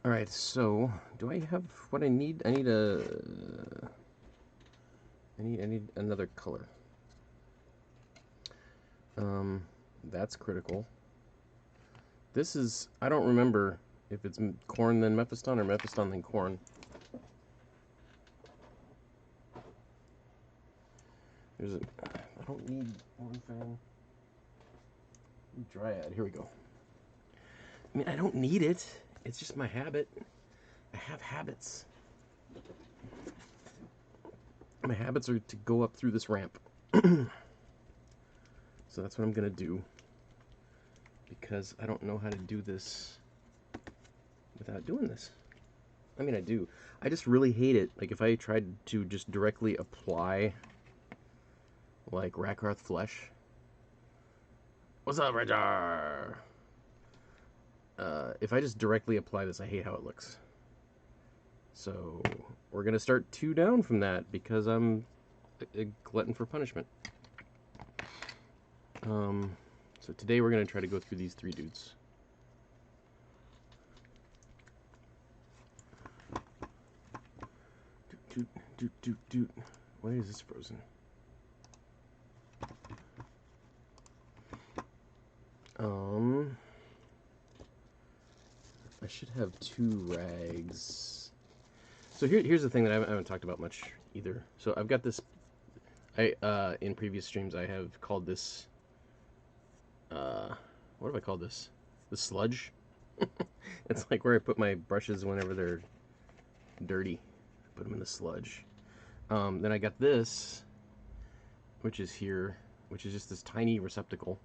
Alright, so do I have what I need? I need I need another color. That's critical. This is, I don't remember if it's corn then Mephiston or Mephiston then corn. I don't need one fan. Dryad, here we go. I mean, I don't need it. It's just my habit. I have habits. My habits are to go up through this ramp. So that's what I'm gonna do. Because I don't know how to do this without doing this. I mean, I do. I just really hate it. Like, if I tried to just directly apply, like, Rakarth Flesh. What's up, Rajar? If I just directly apply this, I hate how it looks. So, we're going to start 2 down from that because I'm a glutton for punishment. So today we're going to try to go through these 3 dudes. Doot. Why is this frozen? I should have 2 rags. So here's the thing that I haven't talked about much either. So I've got this. In previous streams I have called this. What have I called this? The sludge. It's like where I put my brushes whenever they're dirty. Put them in the sludge. Then I got this, which is here, which is just this tiny receptacle.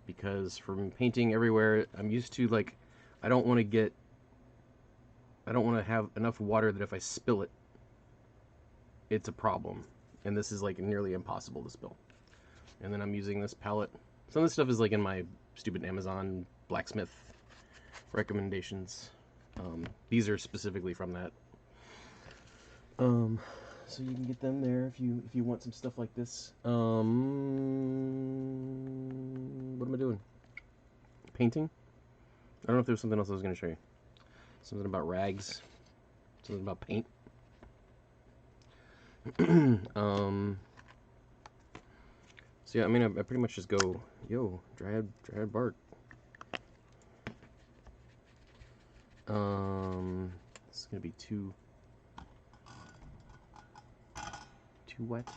Because from painting everywhere, I'm used to, like, I don't want to have enough water that if I spill it, it's a problem. And this is, like, nearly impossible to spill. And then I'm using this palette. Some of this stuff is, like, in my stupid Amazon blacksmith recommendations. These are specifically from that. So you can get them there if you want some stuff like this. What am I doing? Painting? I don't know if there's something else I was going to show you. Something about rags. Something about paint. So yeah, I mean, I pretty much just go, yo, Dryad bark. This is gonna be too wet.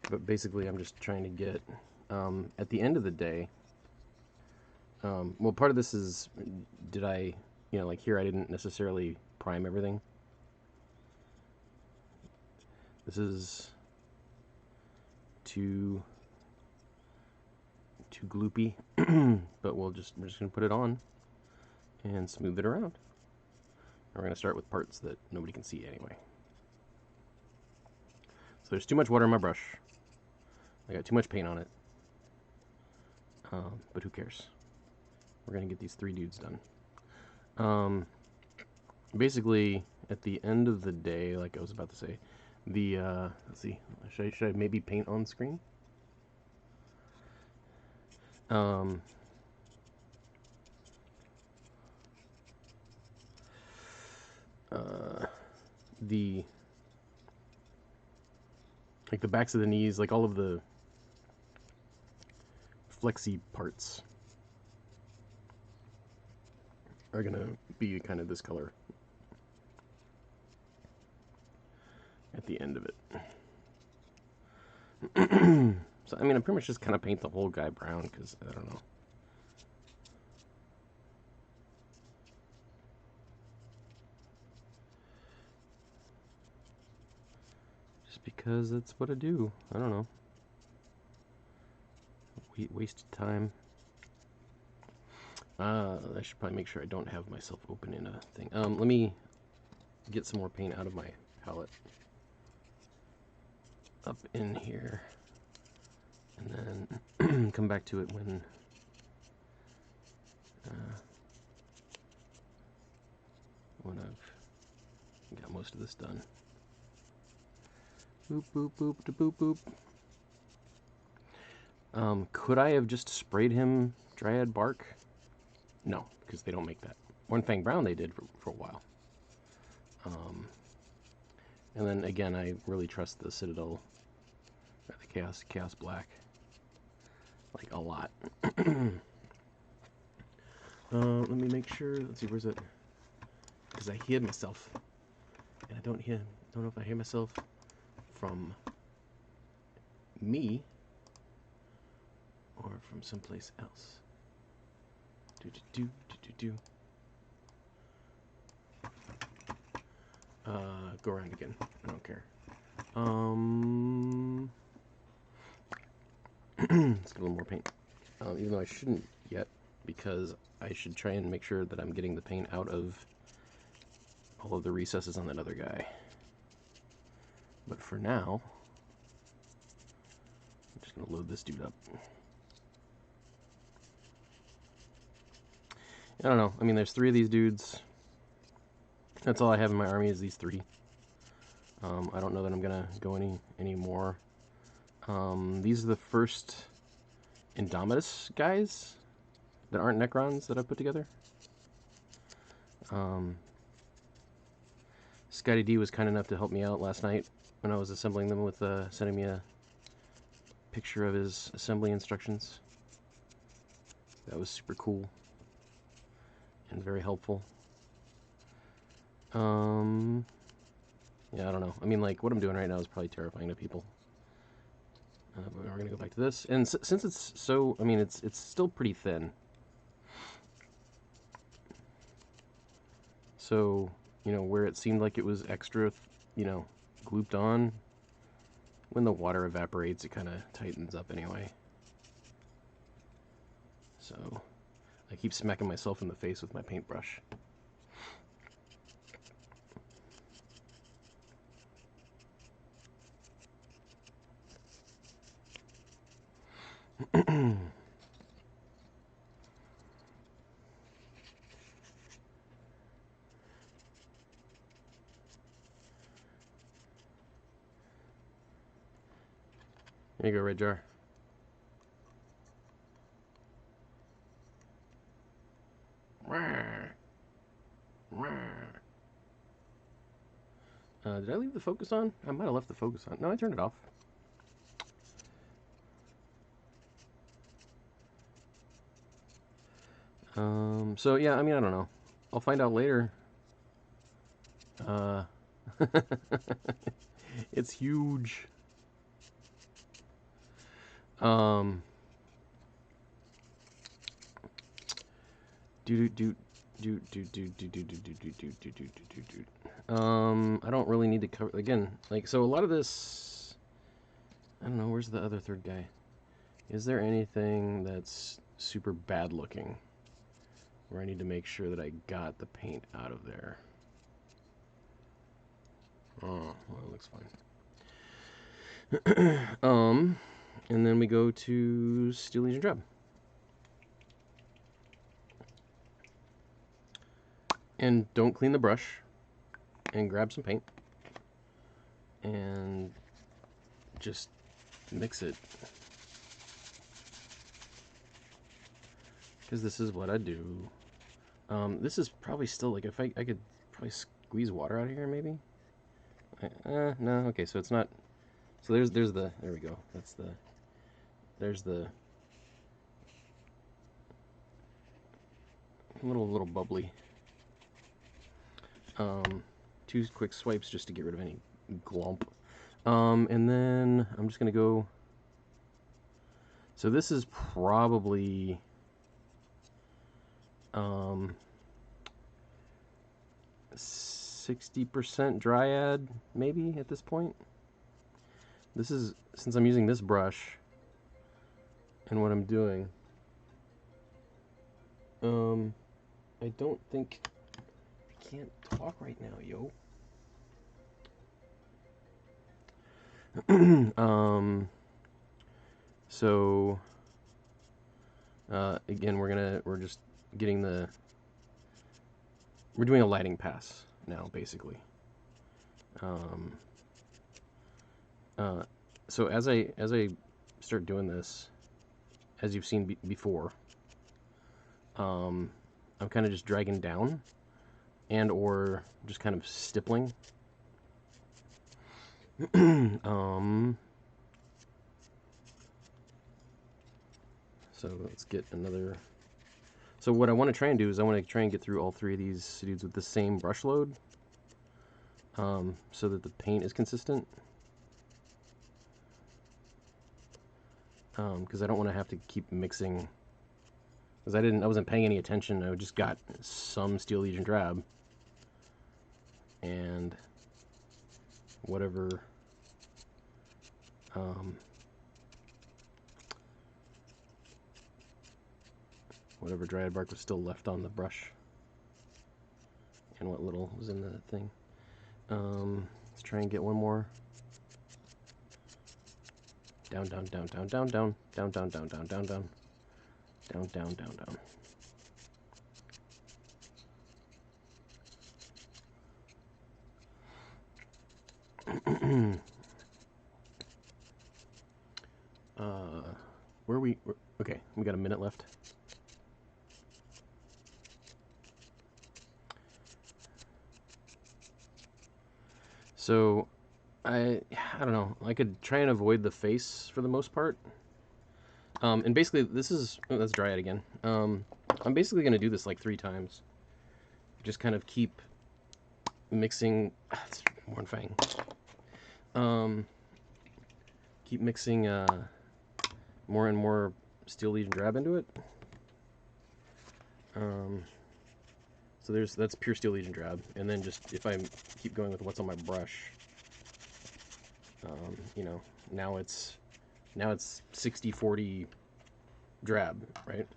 But basically, I'm just trying to get, at the end of the day, well, part of this is, did I, like here I didn't necessarily prime everything. This is too gloopy, but we're just gonna put it on and smooth it around. And we're gonna start with parts that nobody can see anyway. So there's too much water in my brush. I got too much paint on it. But who cares? We're gonna get these 3 dudes done. Basically, at the end of the day, like I was about to say, the let's see, should I maybe paint on screen? Like the backs of the knees, like all of the flexy parts are gonna be kind of this color at the end of it. So I mean, I pretty much just kind of paint the whole guy brown because I don't know. Just because that's what I do. I don't know. Wasted time. I should probably make sure I don't have myself open in a thing. Let me get some more paint out of my palette. Up in here. And then come back to it when I've got most of this done. Boop, boop, boop, da boop, boop. Could I have just sprayed him Dryad bark? No, because they don't make that. Hornfang brown they did for a while. And then again, I really trust the Citadel, or the Chaos Black, like a lot. Let me make sure. Let's see, where's it? Because I hear myself, and I don't know if I hear myself from me or from someplace else. Go around again. I don't care. Let's get a little more paint. Even though I shouldn't yet, because I should try and make sure that I'm getting the paint out of all of the recesses on that other guy. But for now, I'm just going to load this dude up. I don't know. I mean, there's 3 of these dudes. That's all I have in my army is these 3. I don't know that I'm going to go any more. These are the first Indomitus guys that aren't Necrons that I put together. Scotty D was kind enough to help me out last night when I was assembling them with sending me a picture of his assembly instructions. That was super cool and very helpful. Yeah, I don't know. I mean, like, what I'm doing right now is probably terrifying to people. But we're going to go back to this. And since it's so, I mean, it's still pretty thin. So, you know, where it seemed like it was extra, you know, glooped on, when the water evaporates, it kind of tightens up anyway. So, I keep smacking myself in the face with my paintbrush. There you go, Red Jar. Did I leave the focus on? I might have left the focus on. No, I turned it off. So yeah, I mean, I don't know. I'll find out later. It's huge. I don't really need to cover again. Like, so a lot of this, I don't know. Where's the other third guy? Is there anything that's super bad looking where I need to make sure that I got the paint out of there? Oh, well, it looks fine. And then we go to Steel Legion Drab. And don't clean the brush. And grab some paint. And just mix it. Because this is what I do. This is probably still, like, if I could probably squeeze water out of here, maybe? No, okay, so it's not. So there's the, there we go. That's the, there's the little bubbly. 2 quick swipes just to get rid of any glump. And then I'm just gonna go. So this is probably 60% Dryad, maybe, at this point. This is, since I'm using this brush, and what I'm doing, I don't think, I can't talk right now, yo. So, again, we're just getting we're doing a lighting pass now, basically. So as I start doing this, as you've seen before, I'm kind of just dragging down and or just kind of stippling. So let's get another. So what I want to try and do is I want to try and get through all three of these dudes with the same brush load, so that the paint is consistent. Because I don't want to have to keep mixing. Because I wasn't paying any attention. I just got some Steel Legion drab and whatever. Whatever Dryad bark was still left on the brush, and what little was in the thing. Let's try and get one more. Down, down, down, down, down, down, down, down, down, down, down, down, down, down, down, down. Okay, we got a minute left. So, I don't know. I could try and avoid the face for the most part. And basically, this is... Oh, that's Dryad again. I'm basically going to do this like 3 times. Just kind of keep mixing... It's Mornfang. Keep mixing more and more Steel Legion drab into it. So that's pure Steel Legion drab, and then just if I keep going with what's on my brush, you know, now it's 60-40 drab, right?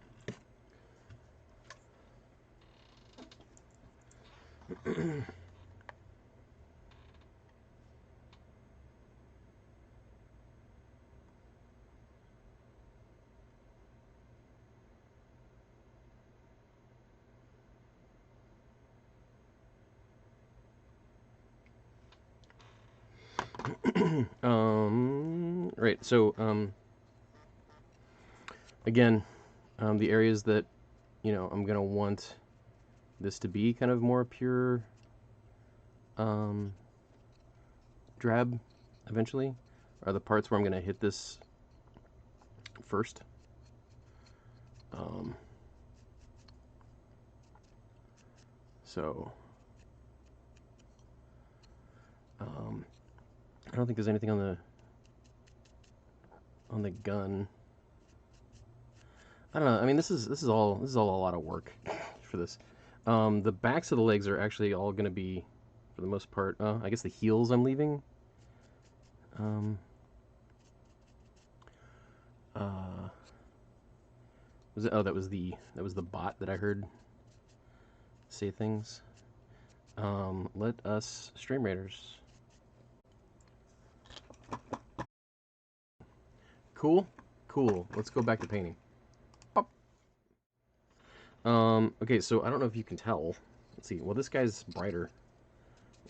Right, so again, the areas that, you know, I'm gonna want this to be kind of more pure drab eventually are the parts where I'm gonna hit this first. So I don't think there's anything on the gun. I don't know. I mean, this is all a lot of work for this. The backs of the legs are actually all going to be, for the most part. I guess the heels I'm leaving. Was it? Oh, that was the bot that I heard say things. Let us Stream Raiders. Cool, cool. Let's go back to painting. Pop. Okay, so I don't know if you can tell. Let's see. Well, this guy's brighter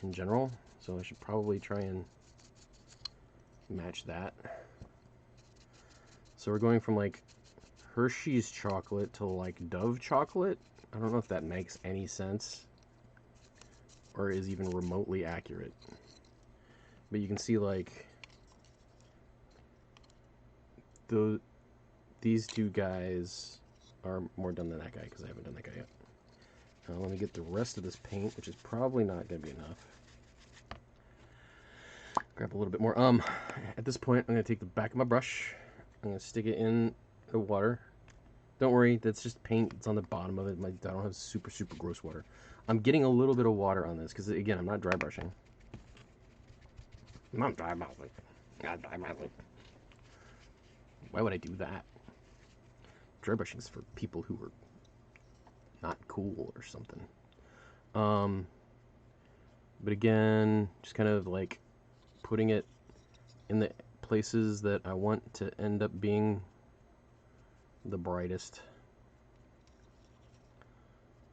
in general, so I should probably try and match that. So we're going from like Hershey's chocolate to like Dove chocolate. I don't know if that makes any sense or is even remotely accurate. But you can see like these two guys are more done than that guy because I haven't done that guy yet. Let me get the rest of this paint, which is probably not going to be enough. Grab a little bit more. At this point, I'm going to take the back of my brush. I'm going to stick it in the water. Don't worry, that's just paint. It's on the bottom of it. I don't have super gross water. I'm getting a little bit of water on this because, again, I'm not dry brushing. I'm not dry brushing. Not dry brushing. Why would I do that? Dry brushing is for people who are not cool or something. But again, just kind of like putting it in the places that I want to end up being the brightest.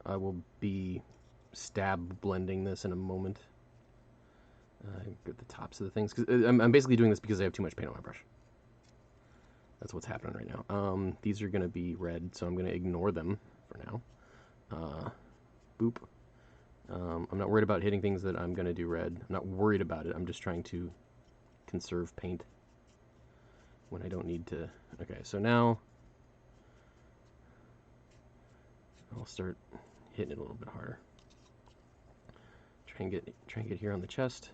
I will be stab blending this in a moment. Get the tops of the things, because I'm basically doing this because I have too much paint on my brush. That's what's happening right now. These are going to be red, so I'm going to ignore them for for now. Boop. I'm not worried about hitting things that I'm going to do red. I'm not worried about it. I'm just trying to conserve paint when I don't need to. Okay, so now I'll start hitting it a little bit harder. Try and get here on the chest,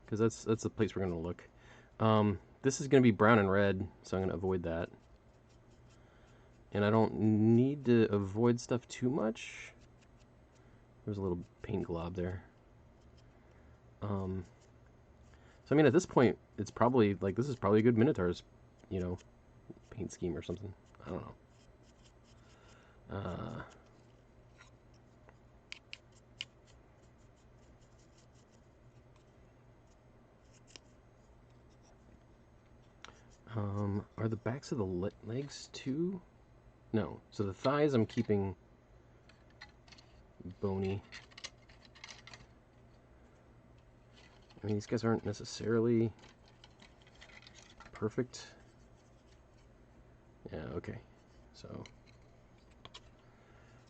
because that's the place we're going to look. This is going to be brown and red, so I'm going to avoid that. And I don't need to avoid stuff too much. There's a little paint glob there. So I mean, at this point, it's probably like this is probably a good Minotaur's, you know, paint scheme or something. I don't know. Are the backs of the legs too? No. So the thighs I'm keeping bony. I mean, these guys aren't necessarily perfect. Yeah, okay. So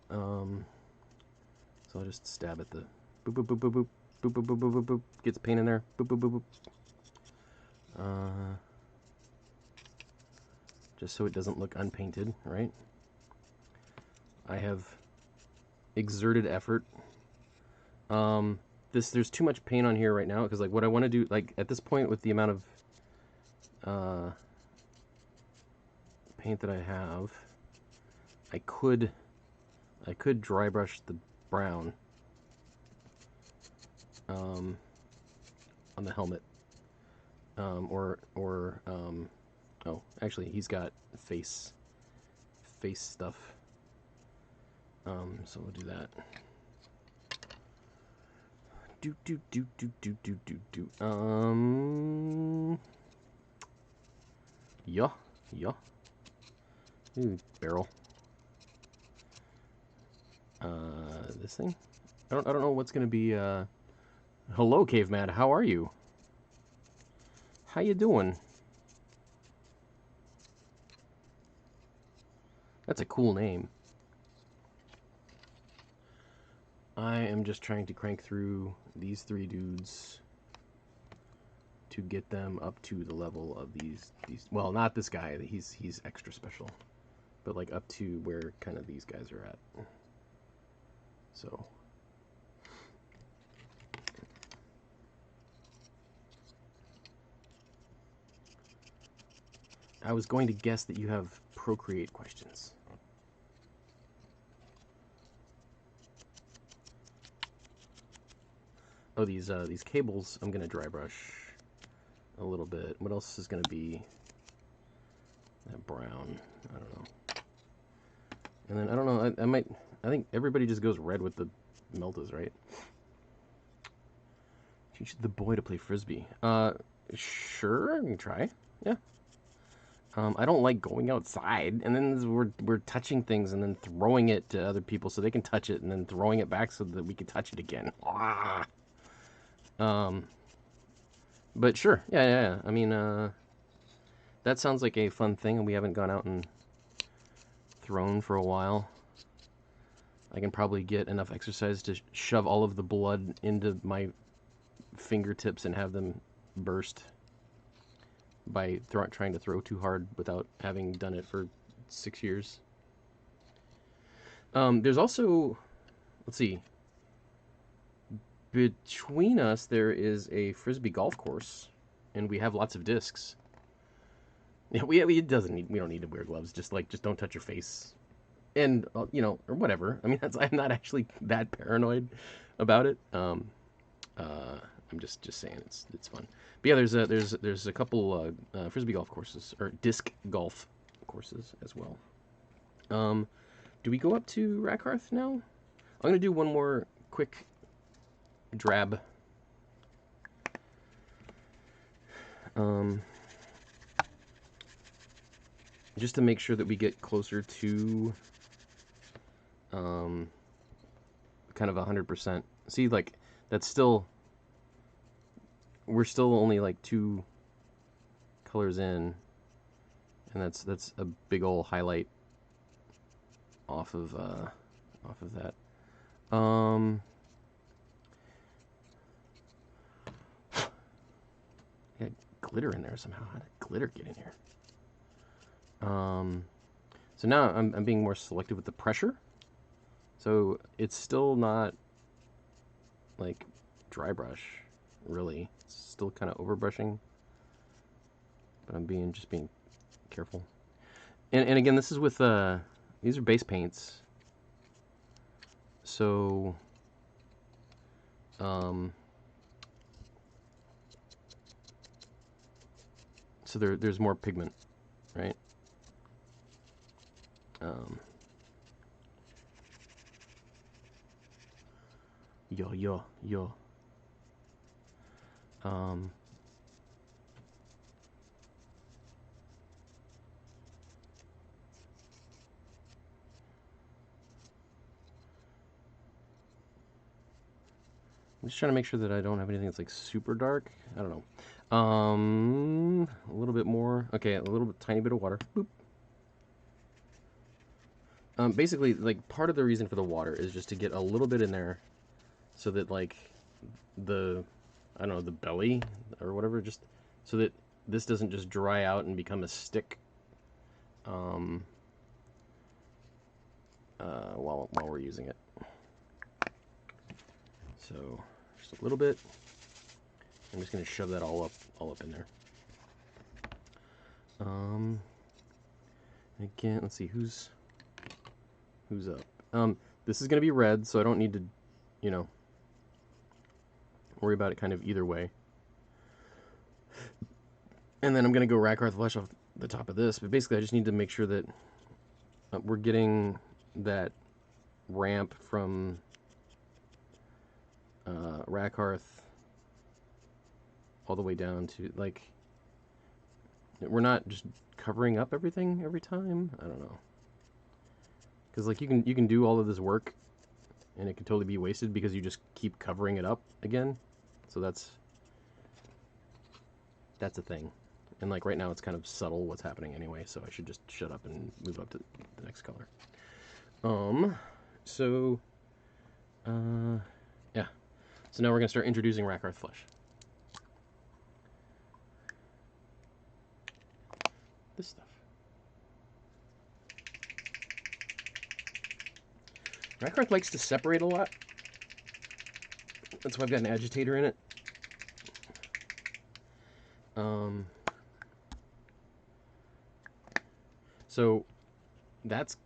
I'll just stab at the boop boop boop boop boop boop boop boop boop boop boop. Gets paint in there. Boop boop boop boop. Just so it doesn't look unpainted, right? I have exerted effort. There's too much paint on here right now, because like what I want to do, like at this point with the amount of paint that I have, I could dry brush the brown on the helmet, oh, actually he's got face stuff, so we'll do that. Yeah. Ooh, barrel. This thing? I don't know what's gonna be. Hello, caveman. How are you? How you doing? That's a cool name. I am just trying to crank through these three dudes to get them up to the level of these. Well, not this guy. He's extra special, but like up to where kind of these guys are at. So. I was going to guess that you have Procreate questions. Oh, these cables I'm gonna dry brush a little bit. What else is gonna be that brown? I don't know. And then I don't know. I think everybody just goes red with the Meltas, right? Teach the boy to play frisbee. Sure, I can try. Yeah. I don't like going outside, and then we're touching things and then throwing it to other people so they can touch it, and then throwing it back so that we can touch it again. Ah. But sure, yeah. I mean, that sounds like a fun thing, and we haven't gone out and thrown for a while. I can probably get enough exercise to shove all of the blood into my fingertips and have them burst by trying to throw too hard without having done it for 6 years. There's also, let's see, between us there is a frisbee golf course, and we have lots of discs. Yeah, we don't need to wear gloves. Just don't touch your face, and you know, or whatever. I mean, I'm not actually that paranoid about it. I'm just saying it's fun. But yeah, there's a couple frisbee golf courses or disc golf courses as well. Do we go up to Rackhearth now? I'm gonna do one more quick drab. Just to make sure that we get closer to kind of 100%. See, like that's still. We're still only like 2 colors in, and that's a big old highlight off of off of that. Got glitter in there somehow. How did glitter get in here? So now I'm being more selective with the pressure. So it's still not like dry brush, really. It's still kind of overbrushing, but I'm just being careful. And again, this is with these are base paints. So so there's more pigment, right? Yo. I'm just trying to make sure that I don't have anything that's like super dark. I don't know. A little bit more. Okay, a little bit, tiny bit of water. Boop. Basically, like part of the reason for the water is just to get a little bit in there, so that like the, I don't know, the belly or whatever, just so that this doesn't just dry out and become a stick. While we're using it. So just a little bit. I'm just gonna shove that all up in there. Again, let's see who's up. This is gonna be red, so I don't need to, you know, worry about it kind of either way. And then I'm gonna go Rakarth Flesh off the top of this, but basically I just need to make sure that we're getting that ramp from Rakarth all the way down to, like, we're not just covering up everything every time. I don't know, because like you can do all of this work and it can totally be wasted because you just keep covering it up again. So that's a thing. And like right now it's kind of subtle what's happening anyway, so I should just shut up and move up to the next color. Yeah. So now we're gonna start introducing Rakarth Flesh. This stuff. Rakarth likes to separate a lot. That's why I've got an agitator in it. So that's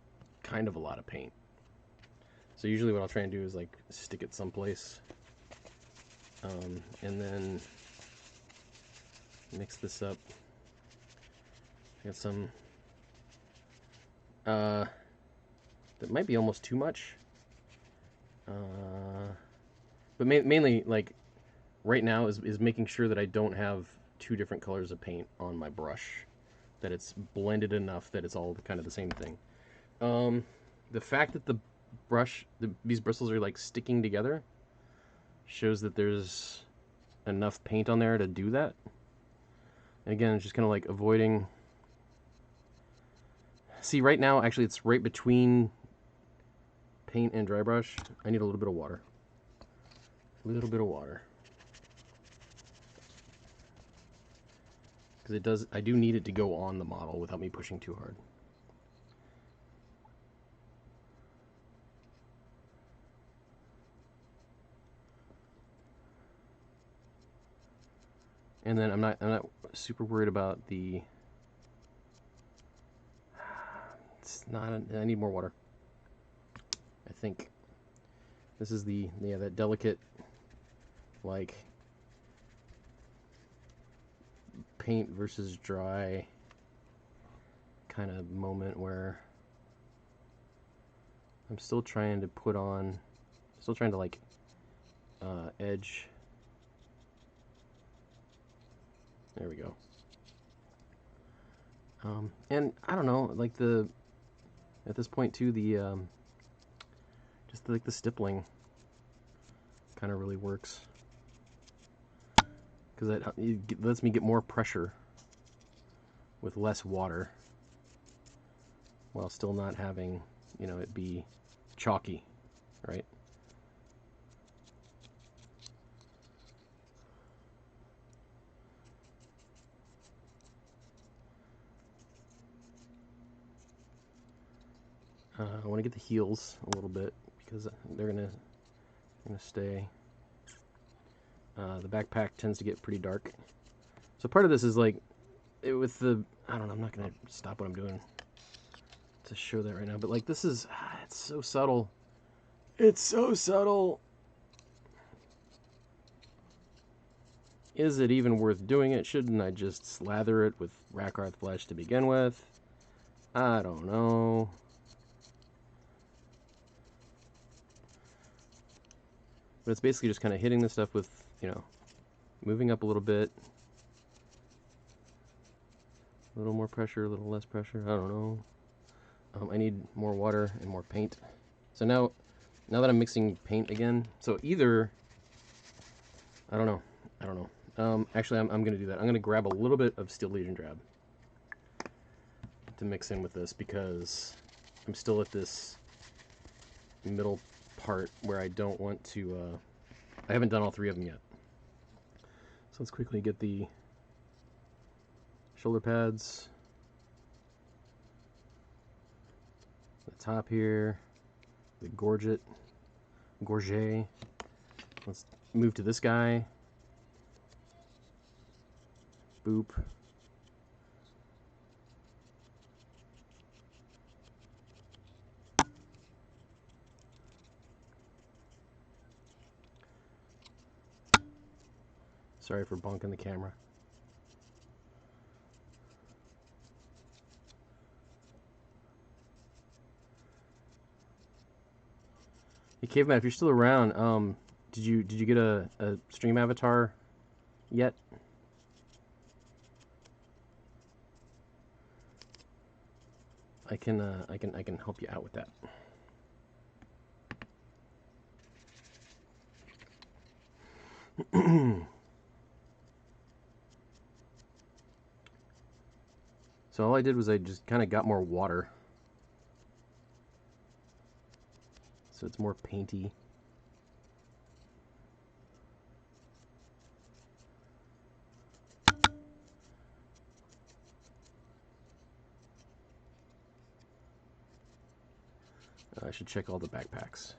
kind of a lot of paint. So usually what I'll try and do is like stick it someplace, and then mix this up. I got some that might be almost too much, but mainly like right now is making sure that I don't have two different colors of paint on my brush, that it's blended enough that it's all kind of the same thing. The fact that the brush, these bristles are like sticking together, shows that there's enough paint on there to do that. And again, it's just kind of like avoiding. See, right now, actually, it's right between paint and dry brush. I need a little bit of water. A little bit of water. Because I do need it to go on the model without me pushing too hard. And then I'm not super worried about the. It's not. I need more water. I think this is that delicate, like, paint versus dry kind of moment where I'm still trying to put on, still trying to like edge. There we go. And I don't know, like at this point too, just like the stippling kind of really works, because it lets me get more pressure with less water while still not having, you know, it be chalky. right? I want to get the heels a little bit because they're gonna stay. The backpack tends to get pretty dark, so part of this is like with the, I don't know, I'm not gonna stop what I'm doing to show that right now, but like this is, it's so subtle. It's so subtle. Is it even worth doing it? Shouldn't I just slather it with Rakarth flesh to begin with? I don't know. But it's basically just kind of hitting the stuff with, you know, moving up a little bit. A little more pressure, a little less pressure. I don't know. I need more water and more paint. So now that I'm mixing paint again, so either, I don't know. Actually, I'm going to do that. I'm going to grab a little bit of Steel Legion Drab to mix in with this because I'm still at this middle part where I don't want to, I haven't done all three of them yet. So let's quickly get the shoulder pads, the top here, the gorget. Let's move to this guy. Boop. Sorry for bonking the camera. Hey Caveman, if you're still around, did you get a stream avatar yet? I can help you out with that. So all I did was I just kind of got more water, so it's more painty. I should check all the backpacks.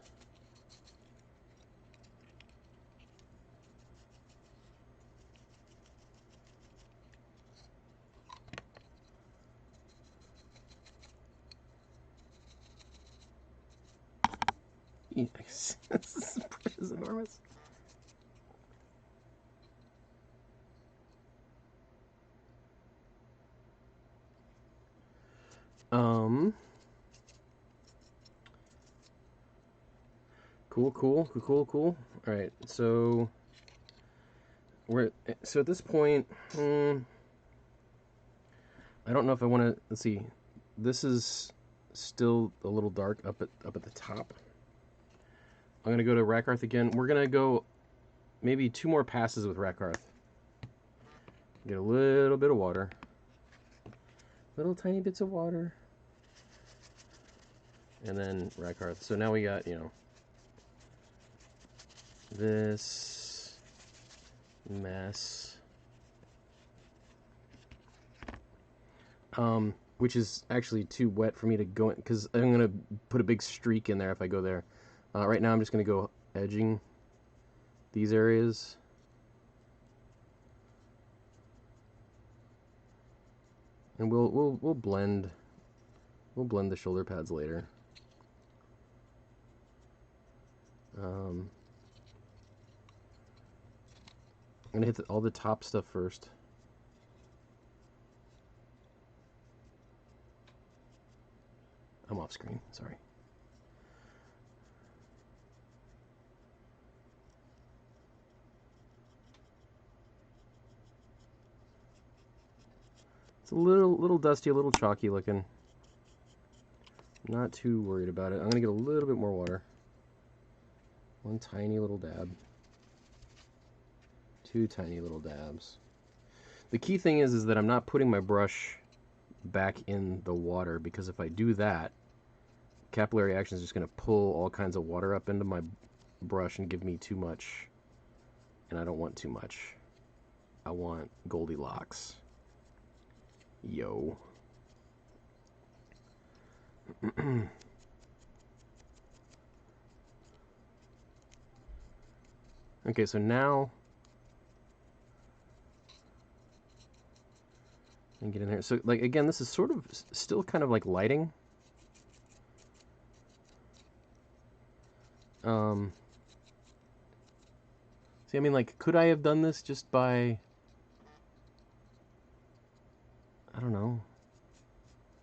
This is enormous. Cool. All right, so at this point, I don't know if I want to. Let's see. This is still a little dark up at the top. I'm gonna go to Rakarth again. We're gonna go maybe 2 more passes with Rakarth. Get a little bit of water. Little tiny bits of water. And then Rakarth. So now we got, you know, this mess. Which is actually too wet for me to go in, because I'm going to put a big streak in there if I go there. Right now I'm just going to go edging these areas. And we'll blend the shoulder pads later. I'm gonna hit all the top stuff first. I'm off screen, sorry. It's a little dusty, a little chalky looking. Not too worried about it. I'm gonna get a little bit more water. 1 tiny little dab. 2 tiny little dabs. The key thing is that I'm not putting my brush back in the water, because if I do that, capillary action is just going to pull all kinds of water up into my brush and give me too much. And I don't want too much. I want Goldilocks. Yo. Okay, so now and get in there. So, like, again, this is sort of still kind of like lighting. See, I mean, like, could I have done this just by, I don't know,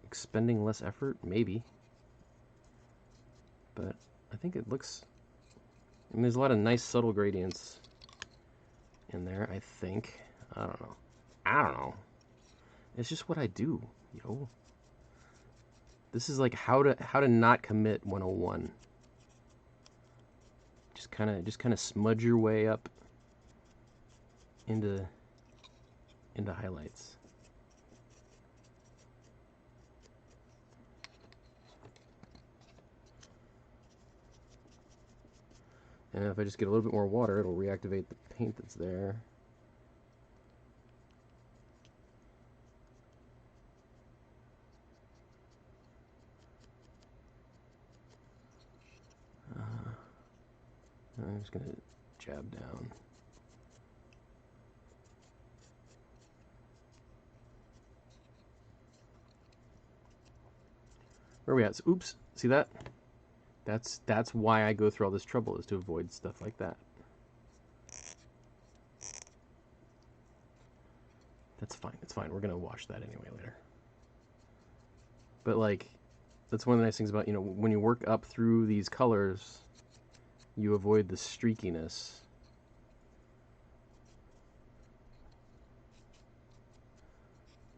expending less effort? Maybe. But I think it looks, I mean, there's a lot of nice subtle gradients in there, I think. I don't know. I don't know. It's just what I do, yo. This is like how to not commit 101. Just kind of smudge your way up into highlights. And if I just get a little bit more water, it'll reactivate the paint that's there. I'm just gonna jab down. Where are we at? So, oops, see that? That's why I go through all this trouble, is to avoid stuff like that. That's fine. It's fine. We're gonna wash that anyway later. But like, that's one of the nice things about, you know, when you work up through these colors, you avoid the streakiness.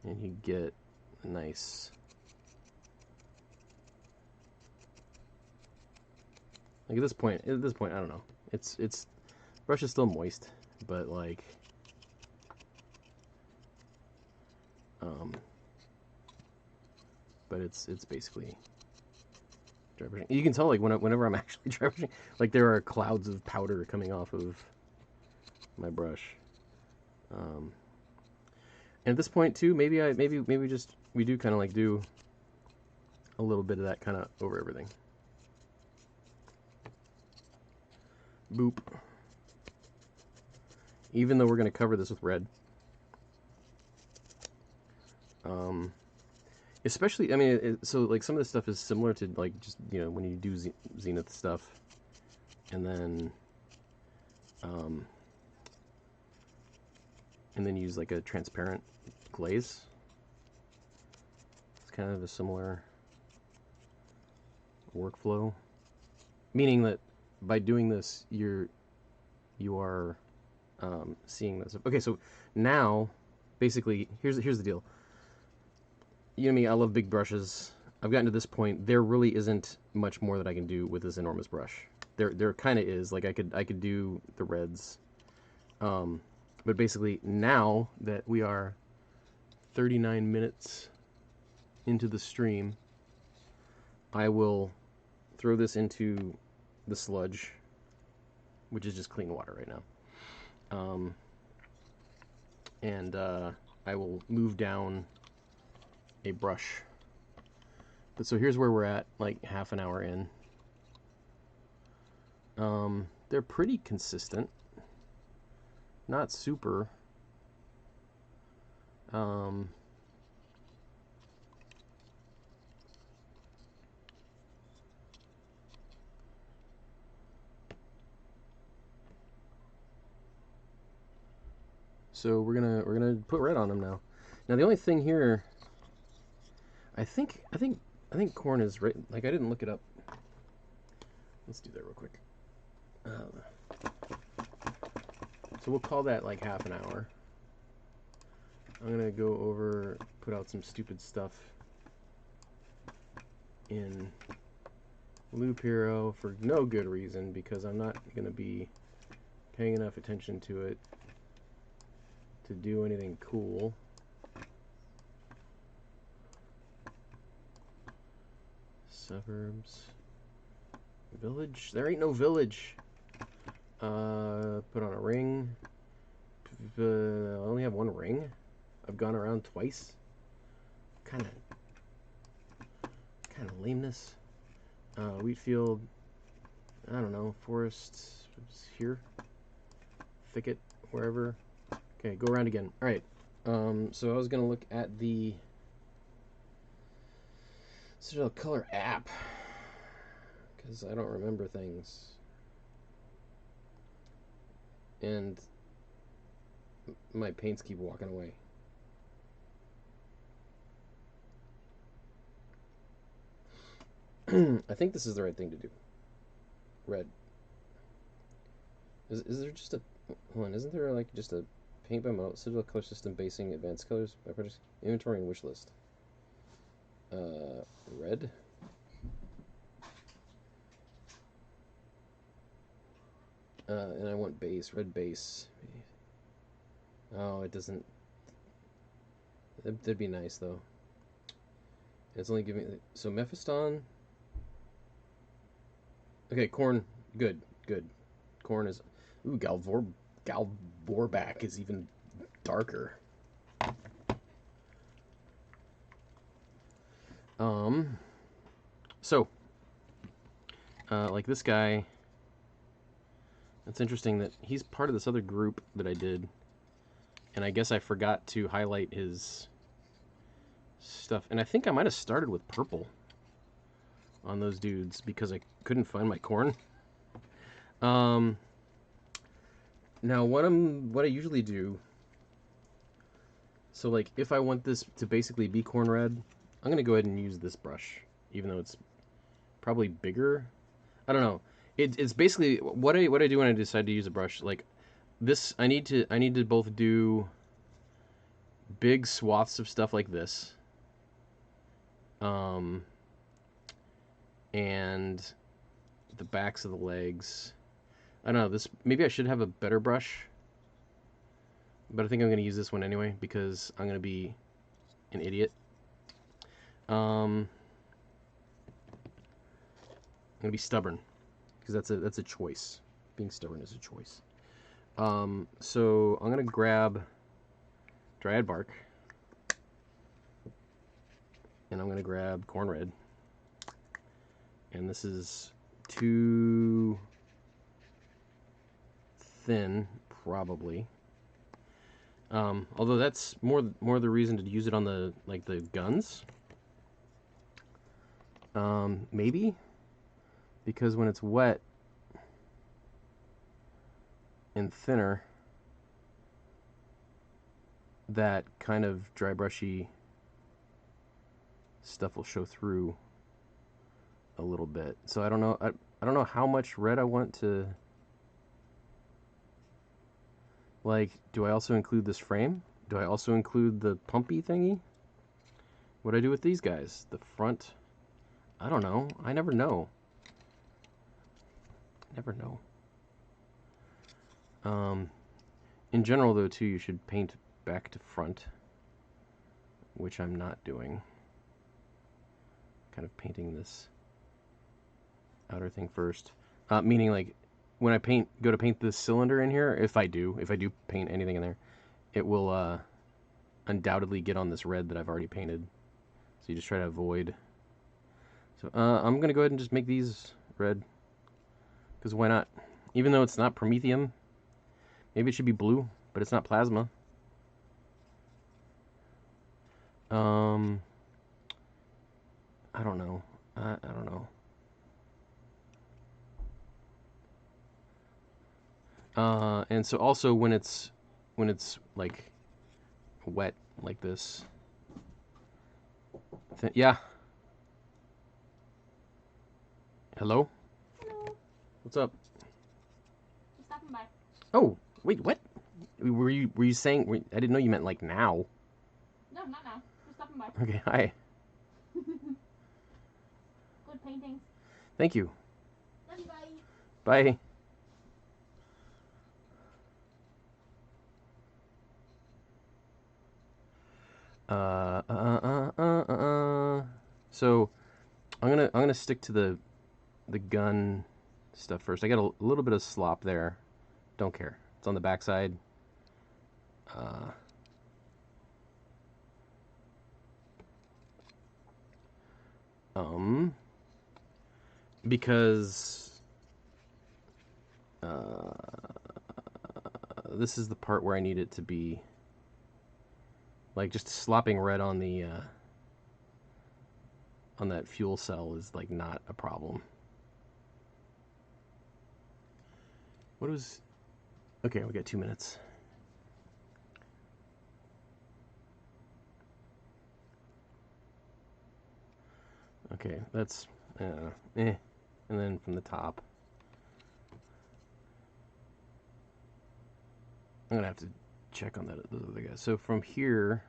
And you get a nice, like at this point, I don't know. It's brush is still moist, but like, but it's basically dry brushing. You can tell, like, whenever I'm actually dry brushing, like there are clouds of powder coming off of my brush. And at this point too, maybe we do kind of like do a little bit of that kind of over everything. Boop. Even though we're going to cover this with red. Especially, I mean, so like some of this stuff is similar to like just, you know, when you do Zenith stuff, and then use like a transparent glaze. It's kind of a similar workflow, meaning that by doing this, you are seeing this. Okay, so now, basically, here's the deal. You know me, I love big brushes. I've gotten to this point. There really isn't much more that I can do with this enormous brush. There kind of is. Like I could do the reds, but basically now that we are 39 minutes into the stream, I will throw this into the sludge, which is just clean water right now. And I will move down a brush. But so here's where we're at, like half an hour in. They're pretty consistent. Not super. So we're gonna put red on them now. Now the only thing here, I think corn is right. Like I didn't look it up. Let's do that real quick. So we'll call that like half an hour. I'm gonna go over, put out some stupid stuff in Loop Hero for no good reason, because I'm not gonna be paying enough attention to it to do anything cool. Suburbs. Village? There ain't no village. Put on a ring. I only have one ring. I've gone around twice. Kind of lameness. Wheat field. I don't know. Forest. Here. Thicket. Wherever. Okay, go around again. All right. So I was gonna look at the Citadel Color app because I don't remember things, and my paints keep walking away. I think this is the right thing to do. Red. Is there just a... Hold on, isn't there like just a paint by model, Citadel color system basing advanced colors by projects, inventory and wish list? Red. And I want base, red base. Oh, it doesn't... That'd be nice though. It's only giving... So Mephiston... Okay, corn. Good, good. Corn is... Ooh, Galvorback is even darker. So, like this guy, it's interesting that he's part of this other group that I did, and I guess I forgot to highlight his stuff, and I think I might have started with purple on those dudes because I couldn't find my corn. Now what I usually do, so like if I want this to basically be corn red, I'm gonna go ahead and use this brush, even though it's probably bigger. I don't know. It's basically what I do when I decide to use a brush. Like this, I need to both do big swaths of stuff like this, and the backs of the legs. I don't know. This maybe I should have a better brush, but I think I'm gonna use this one anyway because I'm gonna be an idiot. I'm gonna be stubborn because that's a choice. Being stubborn is a choice. So I'm gonna grab Dryad Bark, and I'm gonna grab Corn Red, and this is too thin, probably. Although that's more the reason to use it on the the guns. Maybe because when it's wet and thinner, that kind of dry brushy stuff will show through a little bit. So I don't know. I don't know how much red I want to. Like, do I also include this frame? Do I also include the pumpy thingy? What do I do with these guys? The front? I don't know. I never know. Never know. In general, though, too, you should paint back to front, which I'm not doing. Kind of painting this outer thing first. Meaning, like, when I go to paint this cylinder in here, if I do paint anything in there, it will undoubtedly get on this red that I've already painted. So you just try to avoid. So I'm gonna go ahead and just make these red, because why not? Even though it's not Promethium, maybe it should be blue, but it's not plasma. I don't know. I don't know. And so also when it's like wet like this. Yeah. Hello? Hello. What's up? Just stopping by. Oh, wait, what? Were you saying? I didn't know you meant like now. No, not now. Just stopping by. Okay, hi. Good paintings. Thank you. Love you, bye. Bye. So, I'm gonna stick to the gun stuff first. I got a little bit of slop there. Don't care. It's on the backside. Uh, um, because this is the part where I need it to be like just slopping red on that fuel cell is like not a problem. What was okay? We got 2 minutes. Okay, that's eh. And then from the top, I'm gonna have to check on those other guys. So from here,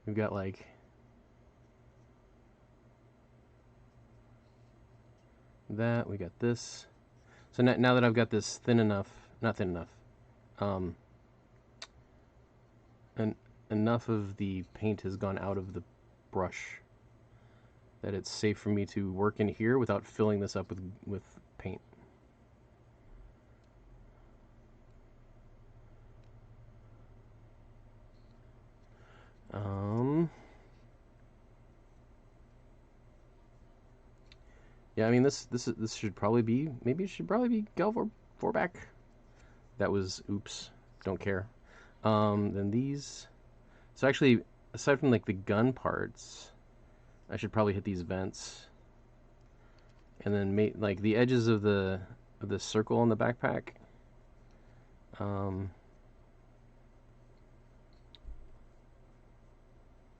we've got like that. We got this. So now that I've got this thin enough, not thin enough, um, and enough of the paint has gone out of the brush that it's safe for me to work in here without filling this up with paint. Yeah, I mean this should probably be, maybe it should probably be Galvor back. That was oops. Don't care. Then these. So actually, aside from like the gun parts, I should probably hit these vents, and then make like the edges of the circle on the backpack.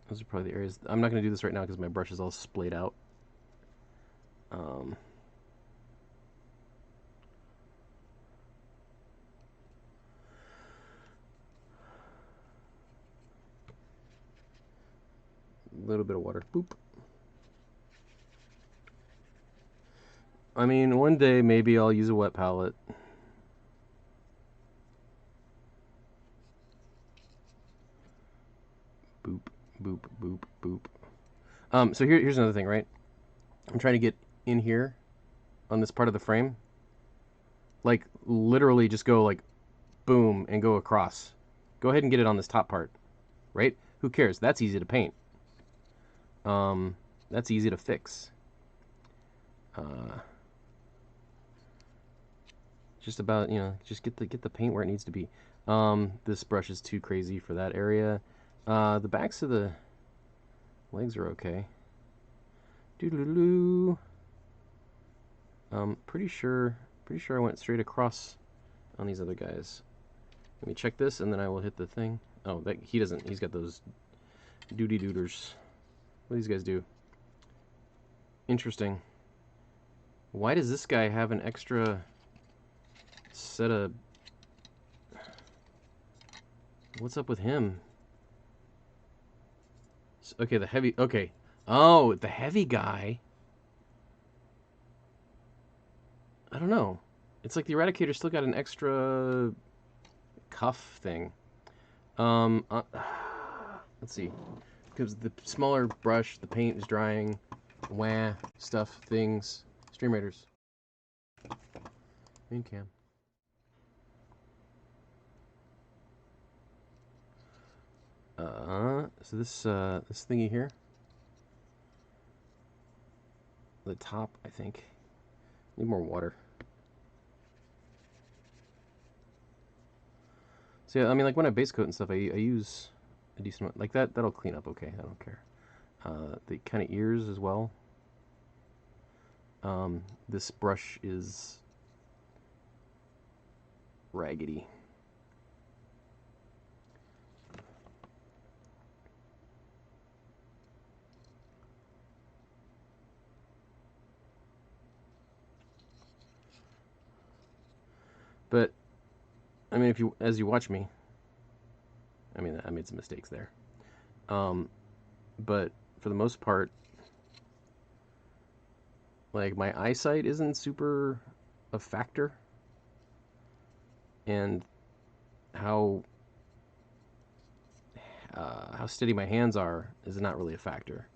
Those are probably the areas. I'm not going to do this right now because my brush is all splayed out. A little bit of water. Boop. I mean, one day maybe I'll use a wet palette. Boop, boop, boop, boop. So here's another thing, right? I'm trying to get in here on this part of the frame. Like, literally just go like, boom, and go across. Go ahead and get it on this top part, right? Who cares? That's easy to paint. That's easy to fix. Just about, just get the paint where it needs to be. This brush is too crazy for that area. The backs of the legs are okay. Doodaloo. Pretty sure I went straight across on these other guys. Let me check this, and then I will hit the thing. Oh, he doesn't. He's got those doody dooders. What do these guys do? Interesting. Why does this guy have an extra set of... What's up with him? Okay, the heavy... Okay. Oh, the heavy guy. I don't know. It's like the Eradicator still got an extra cuff thing. Let's see. Because the smaller brush, the paint is drying. Wah, stuff, things. Stream Raiders. Main cam. So this thingy here. The top, I think. Need more water. So yeah, I mean, like when I base coat and stuff, I use a decent amount. Like that'll clean up okay. I don't care. The kind of ears as well. This brush is raggedy. But I mean, as you watch me, I mean, I made some mistakes there. But for the most part, like my eyesight isn't super a factor, and how steady my hands are is not really a factor.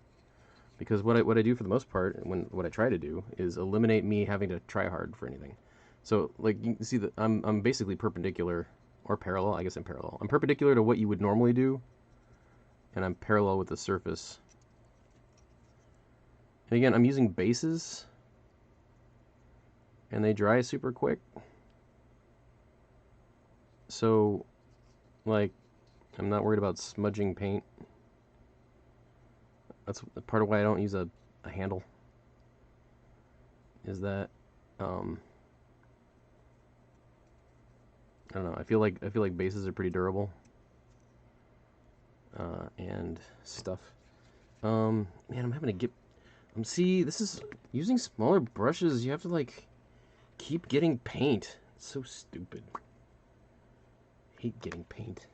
Because what I do for the most part, what I try to do is eliminate me having to try hard for anything. So like you can see that I'm basically perpendicular or parallel. I guess I'm parallel. I'm perpendicular to what you would normally do, and I'm parallel with the surface. And again, I'm using bases, and they dry super quick. So, like, I'm not worried about smudging paint. That's part of why I don't use a handle. Is that I don't know. I feel like bases are pretty durable and stuff. Man, I'm having to get. See, this is using smaller brushes. You have to like keep getting paint. It's so stupid. Hate getting paint.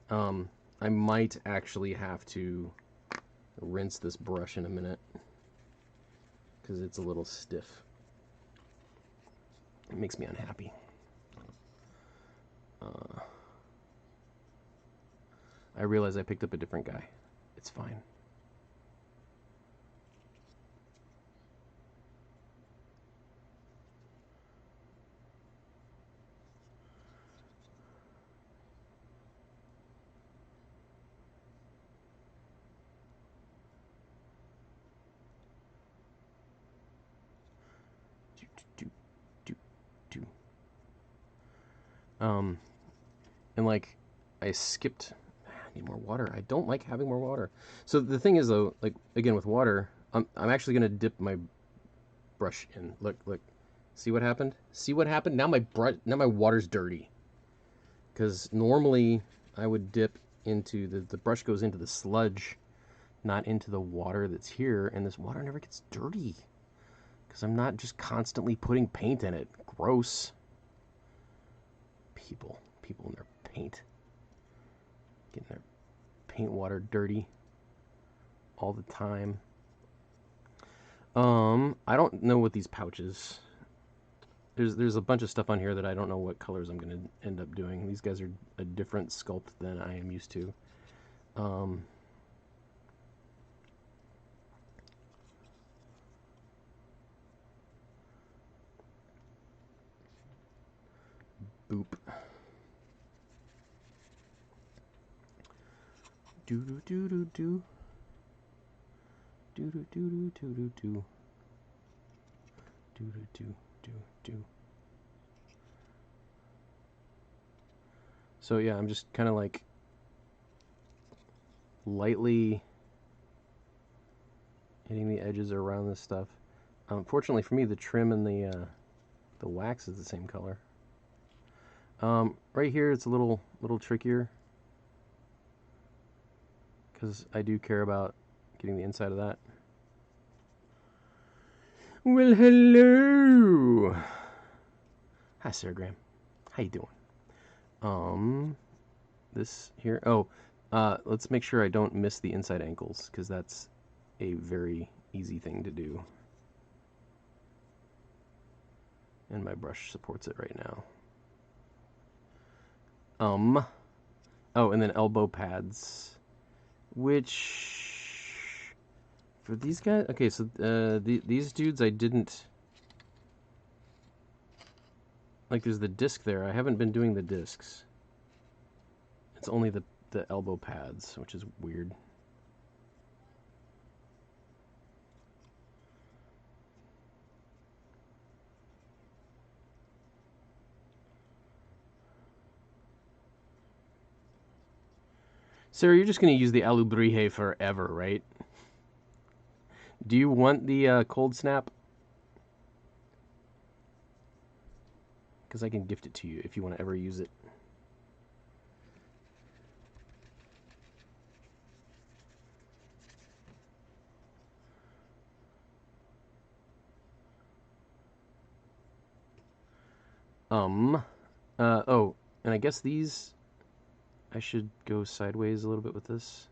I might actually have to rinse this brush in a minute because it's a little stiff. It makes me unhappy. I realize I picked up a different guy. It's fine. And like, I skipped. I need more water. I don't like having more water. So the thing is, though, like again with water, I'm actually gonna dip my brush in. Look, look. See what happened? See what happened? Now now my water's dirty. Because normally I would dip into the brush goes into the sludge, not into the water that's here, and this water never gets dirty. Because I'm not just constantly putting paint in it. Gross. People in their paint. Getting their paint water dirty all the time. I don't know what these pouches. There's a bunch of stuff on here that I don't know what colors I'm gonna end up doing. These guys are a different sculpt than I am used to. Boop. Do do do do do. Do do do do do do do. Do do do do do. So yeah, I'm just kind of like lightly hitting the edges around this stuff. Fortunately for me, the trim and the wax is the same color. Right here, it's a little trickier because I do care about getting the inside of that. Well, hello. Hi, Sir Graham. How you doing? This here. Oh, let's make sure I don't miss the inside ankles because that's a very easy thing to do. And my brush supports it right now. Oh, and then elbow pads, which for these guys. Okay, so these dudes I didn't like. There's the disc there. I haven't been doing the discs. It's only the elbow pads, which is weird. Sarah, you're just going to use the Alubrije forever, right? Do you want the cold snap? Because I can gift it to you if you want to ever use it. Oh, and I guess these, I should go sideways a little bit with this.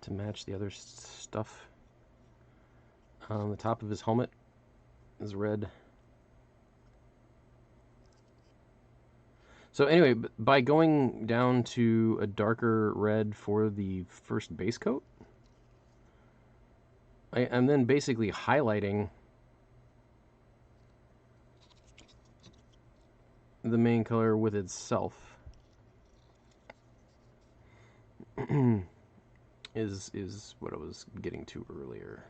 To match the other stuff. The top of his helmet is red. So anyway, by going down to a darker red for the first base coat, I'm then basically highlighting the main color with itself. is what I was getting to earlier.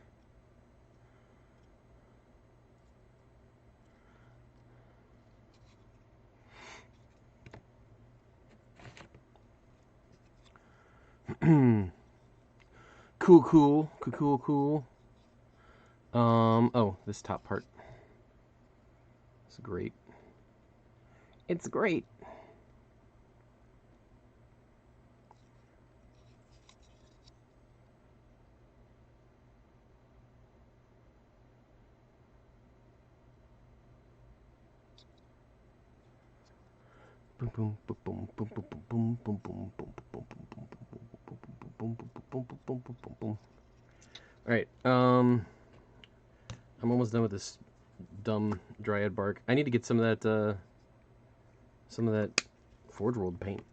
Cool. Oh, this top part. It's great. It's great. Boom boom boom boom boom boom boom boom boom boom boom boom boom boom boom. All right. I'm almost done with this dumb dryad bark. I need to get some of that Forge World paint.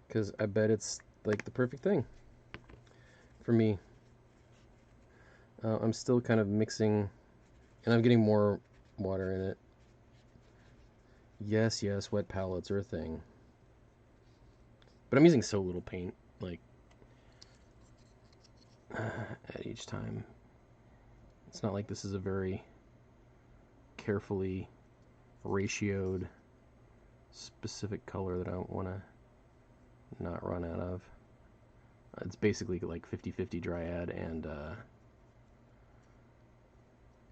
Because I bet it's like the perfect thing for me. I'm still kind of mixing, and I'm getting more water in it. Yes, wet palettes are a thing. But I'm using so little paint, like, at each time. It's not like this is a very carefully ratioed specific color that I want to not run out of. It's basically like 50-50 dryad and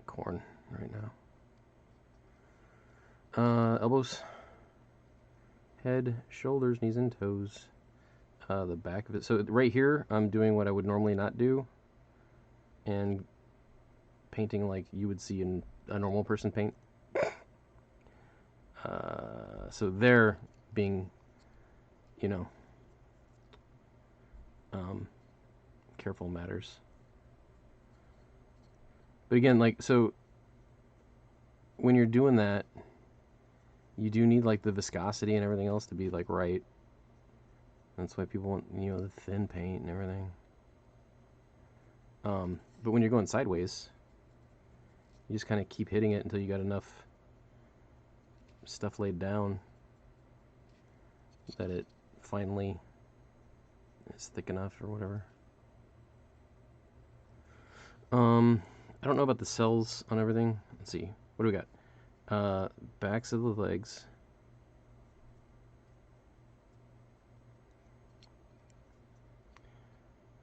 corn right now. Elbows, head, shoulders, knees, and toes. The back of it. So right here, I'm doing what I would normally not do, and painting like you would see in a normal person paint. So there being, you know, careful matters. But again, like, so when you're doing that, you do need like the viscosity and everything else to be like right. That's why people want, you know, the thin paint and everything. But when you're going sideways, you just kind of keep hitting it until you got enough stuff laid down that it finally is thick enough or whatever. I don't know about the cells on everything. Let's see. What do we got? Backs of the legs.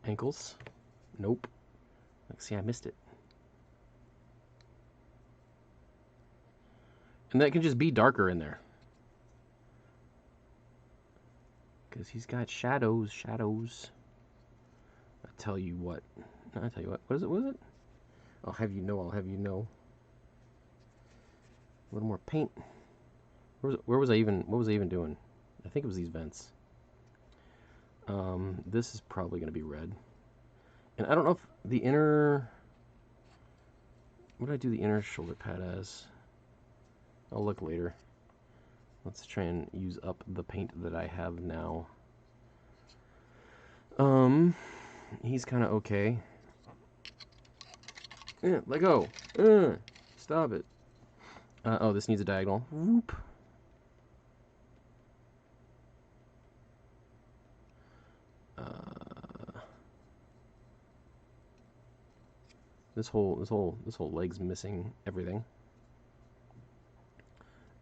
Ankles. Nope. Like, see, I missed it. And that can just be darker in there. Because he's got shadows. I tell you what. What is it? What is it? I'll have you know. A little more paint. Where was I even? What was I even doing? I think it was these vents. This is probably going to be red. And I don't know if the inner... What did I do the inner shoulder pad as? I'll look later. Let's try and use up the paint that I have now. He's kind of okay. Let go. Stop it. Oh, this needs a diagonal. Whoop. This whole leg's missing everything.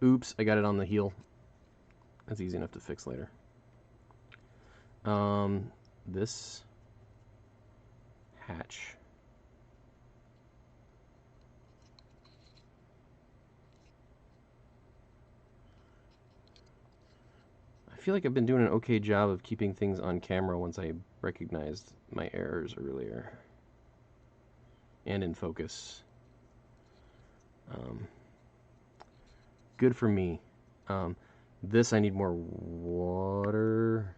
Oops, I got it on the heel. That's easy enough to fix later. This hatch. I feel like I've been doing an okay job of keeping things on camera once I recognized my errors earlier. And in focus. Good for me. This I need more water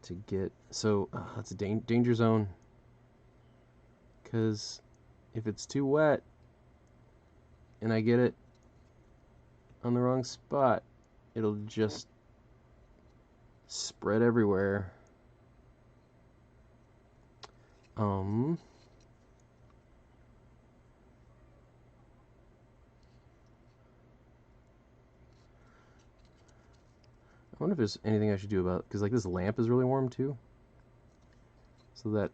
to get. So it's a danger zone. Because if it's too wet, and I get it on the wrong spot, it'll just spread everywhere. I wonder if there's anything I should do about it, because like this lamp is really warm too, so that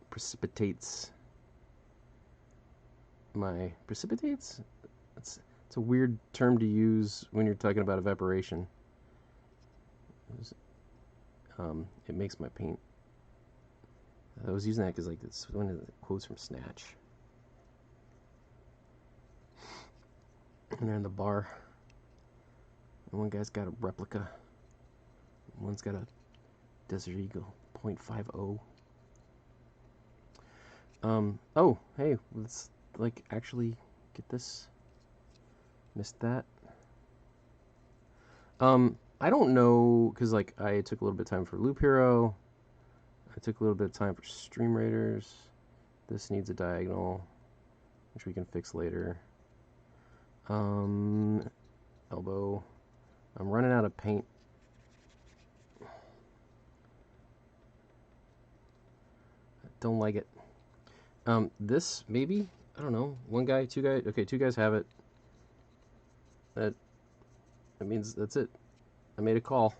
precipitates precipitates. It's a weird term to use when you're talking about evaporation. It makes my paint. I was using that because like it's one of the quotes from Snatch. And they're in the bar. And one guy's got a replica. One's got a Desert Eagle 0.50. Oh, hey, let's like actually get this. Missed that. I don't know, because like I took a little bit of time for Loop Hero. I took a little bit of time for Stream Raiders. This needs a diagonal, which we can fix later. Elbow. I'm running out of paint. I don't like it. This maybe? I don't know. One guy, two guys. Okay, two guys have it. That means that's it. I made a call.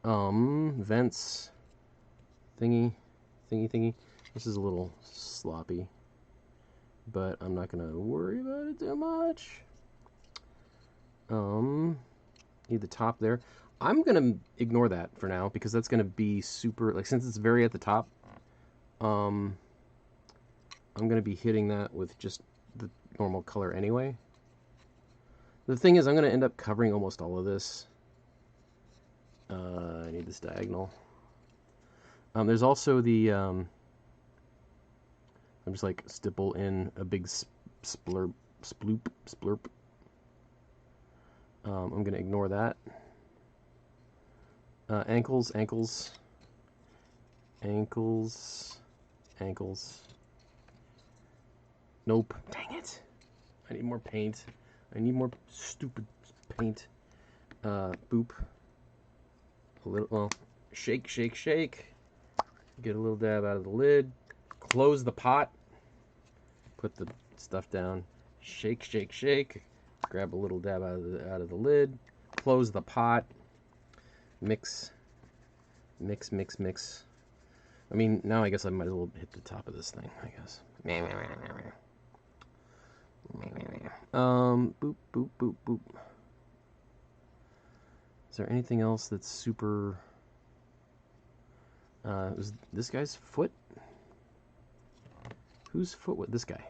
Vents. Thingy. This is a little sloppy, but I'm not gonna worry about it too much. Need the top there. I'm gonna ignore that for now because that's gonna be super, like, since it's very at the top, I'm gonna be hitting that with just the normal color anyway. The thing is, I'm gonna end up covering almost all of this. I need this diagonal. There's also the I'm just like stipple in a big splurp. I'm gonna ignore that. Ankles. Nope. Dang it. I need more paint. I need more stupid paint. Boop. A little, well, shake. Get a little dab out of the lid. Close the pot. Put the stuff down. Shake. Grab a little dab out of the lid. Close the pot. Mix. I mean, now I guess I might as well hit the top of this thing, I guess. Boop. Is there anything else that's super... was this guy's foot? Whose foot was this guy?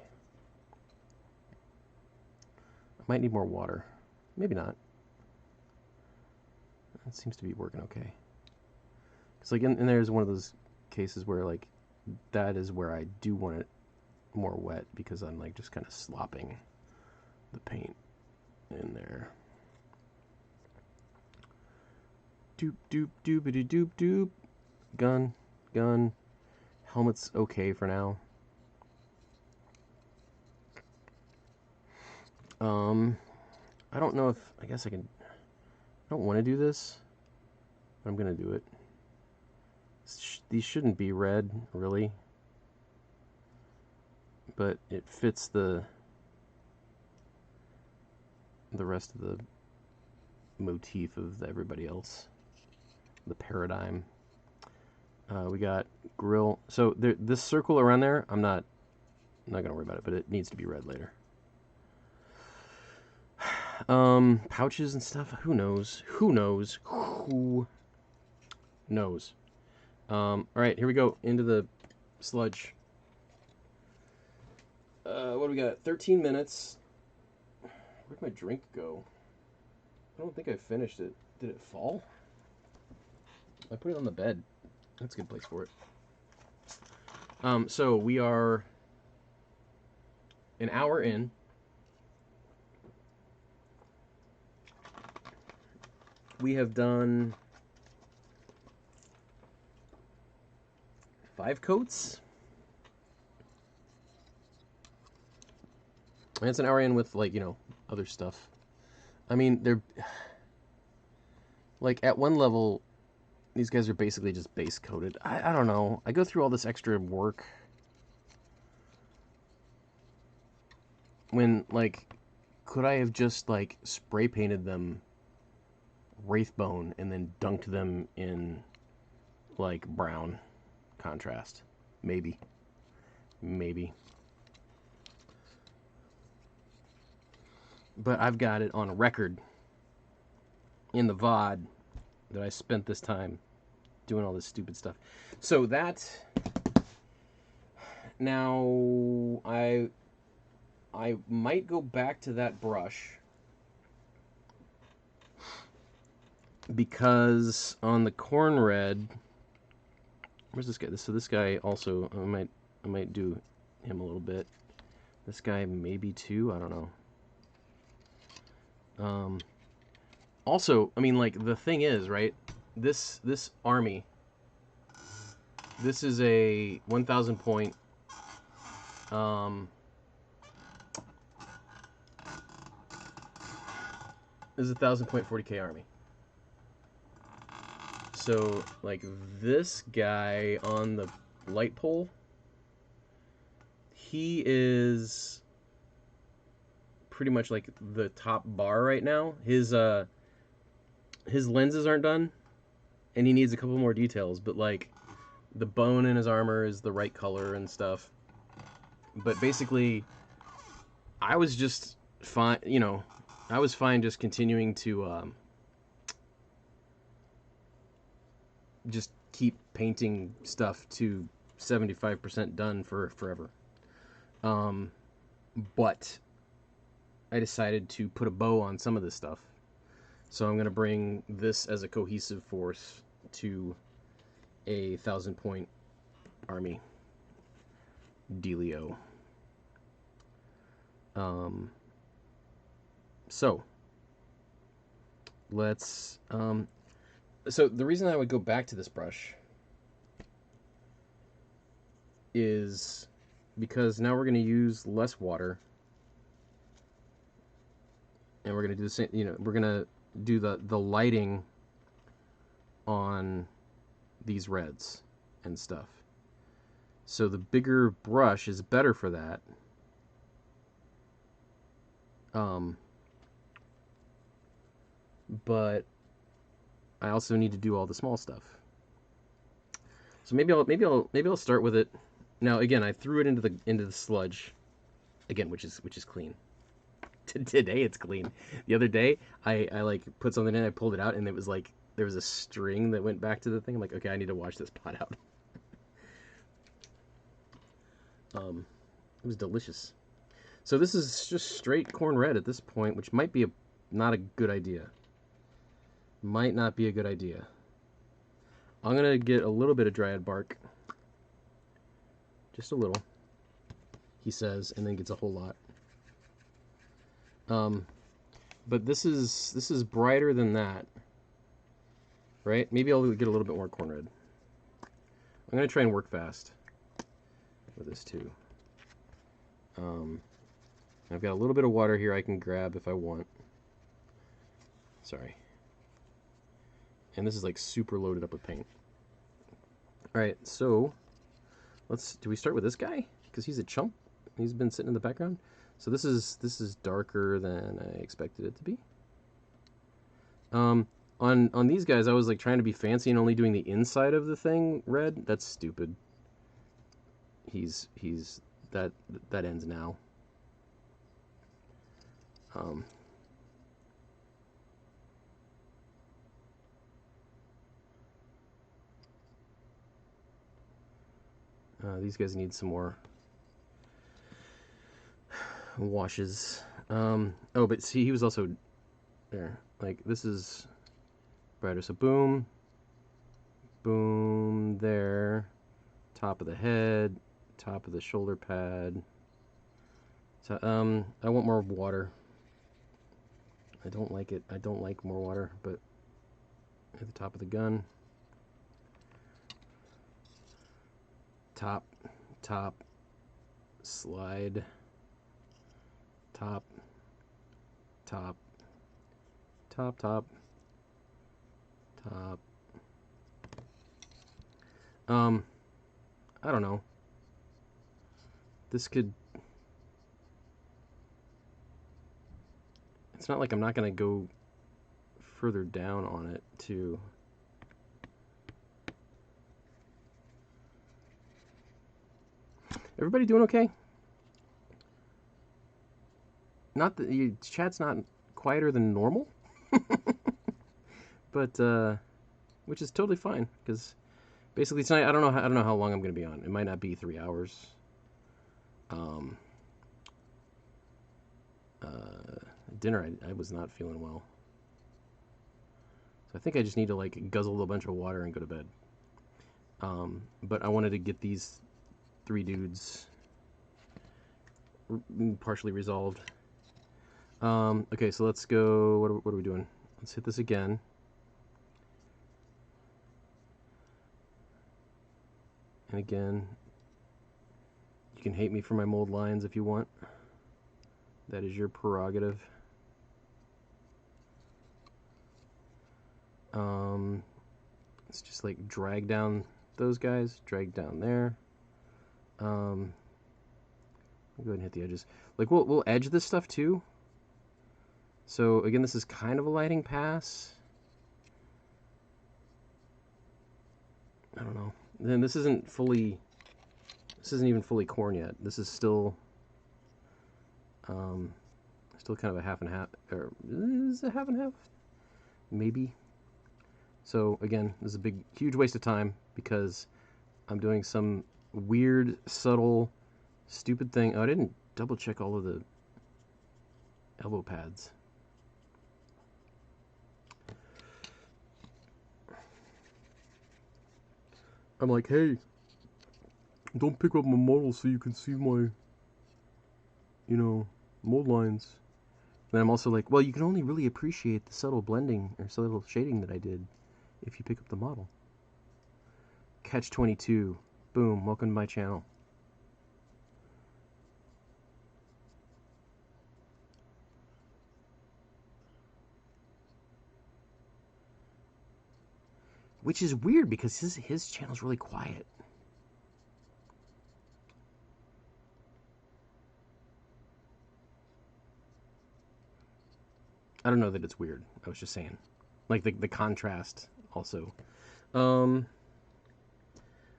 I might need more water. Maybe not. That seems to be working okay. Because like in there's one of those cases where like that is where I do want it more wet because I'm like just kind of slopping the paint in there. Doop. Gun. Helmet's okay for now. I don't know if, I guess I can, I don't want to do this, but I'm going to do it. These shouldn't be red, really, but it fits the rest of the motif of everybody else, the paradigm. We got grill. So this circle around there, I'm not gonna worry about it, but it needs to be red later. Pouches and stuff. Who knows? All right, here we go into the sludge. What do we got? 13 minutes. Where'd my drink go? I don't think I finished it. Did it fall? I put it on the bed. That's a good place for it. So we are an hour in. We have done 5 coats. And it's an RN with, like, you know, other stuff. I mean, they're... Like, at one level, these guys are basically just base coated. I don't know. I go through all this extra work when, like, could I have just, like, spray painted them Wraithbone and then dunked them in, like, brown contrast? Maybe. Maybe. But I've got it on record in the VOD that I spent this time doing all this stupid stuff. So that... Now, I might go back to that brush because on the corn red... Where's this guy? So this guy also, I might do him a little bit. This guy maybe too, I don't know. Also, I mean, like, the thing is, right? This army, this is a 1,000 point, this is a 1,000 point 40k army. So, like, this guy on the light pole, he is pretty much like the top bar right now. His lenses aren't done, and he needs a couple more details, but, like, the bone in his armor is the right color and stuff. But basically, I was just fine, you know, I was fine just continuing to just keep painting stuff to 75% done for forever. But I decided to put a bow on some of this stuff. So I'm going to bring this as a cohesive force to a 1,000 point army dealio. So let's so the reason I would go back to this brush is because now we're going to use less water, and we're going to do the same, you know, we're going to do the lighting on these reds and stuff. So the bigger brush is better for that. But I also need to do all the small stuff. So maybe I'll start with it. Now again, I threw it into the sludge again, which is clean. Today it's clean. The other day I like put something in, I pulled it out, and it was like there was a string that went back to the thing. I'm like, okay, I need to wash this pot out. It was delicious. So this is just straight corn red at this point, which might be not a good idea. Might not be a good idea. I'm gonna get a little bit of dryad bark, just a little, he says, and then gets a whole lot. But this is brighter than that, right? Maybe I'll get a little bit more corn red. I'm gonna try and work fast with this too. I've got a little bit of water here I can grab if I want. Sorry. And this is like super loaded up with paint. Alright, so do we start with this guy? Because he's a chump. He's been sitting in the background. So this is darker than I expected it to be. On these guys, I was like trying to be fancy and only doing the inside of the thing red. That's stupid. That ends now. These guys need some more washes. Oh, but see, he was also there. Like, this is brighter. So boom, boom, there. Top of the head, top of the shoulder pad. So, I want more water. I don't like it. I don't like more water, but at the top of the gun. top, top, slide, top, top, top, top, top. I don't know. This could... It's not like I'm not going to go further down on it, too. Everybody doing okay? Not that your chat's not quieter than normal, but which is totally fine because basically tonight I don't know how long I'm going to be on. It might not be 3 hours. Dinner I was not feeling well, so I think I just need to like guzzle a bunch of water and go to bed. But I wanted to get these 3 dudes partially resolved. Okay, so let's go. What are we doing? Let's hit this again. And again, you can hate me for my mold lines if you want. That is your prerogative. Let's just like drag down those guys, drag down there. I'll go ahead and hit the edges. Like we'll edge this stuff too. So again, this is kind of a lighting pass. I don't know. Then this isn't even fully corn yet. This is still kind of a half and half, or is it half and half? Maybe. So again, this is a huge waste of time because I'm doing some weird, subtle, stupid thing. Oh, I didn't double check all of the elbow pads. I'm like, hey, don't pick up my model so you can see my, mold lines. Then I'm also like, well, you can only really appreciate the subtle blending or subtle shading that I did if you pick up the model. Catch 22. Boom, welcome to my channel. Which is weird because his channel's really quiet. I don't know that it's weird. I was just saying. Like the contrast also.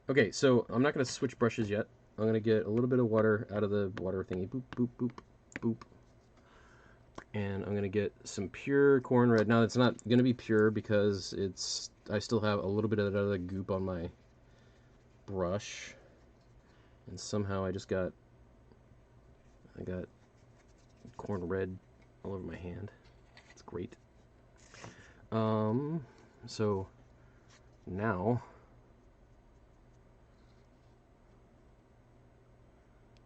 Okay, so I'm not going to switch brushes yet. I'm going to get a little bit of water out of the water thingy. Boop, boop, boop, boop. And I'm going to get some pure corn red. Now, it's not going to be pure because I still have a little bit of that other goop on my brush. And somehow I got corn red all over my hand. It's great. So now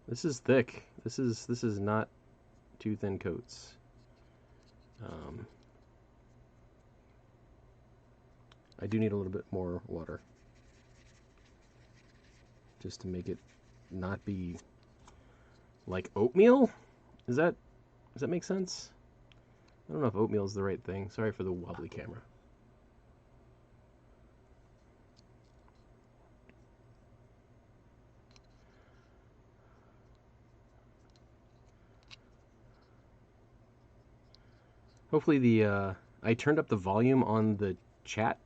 this is thick. This is not too thin coats. I do need a little bit more water just to make it not be like oatmeal. Does that make sense? I don't know if oatmeal is the right thing. Sorry for the wobbly camera. Hopefully I turned up the volume on the chat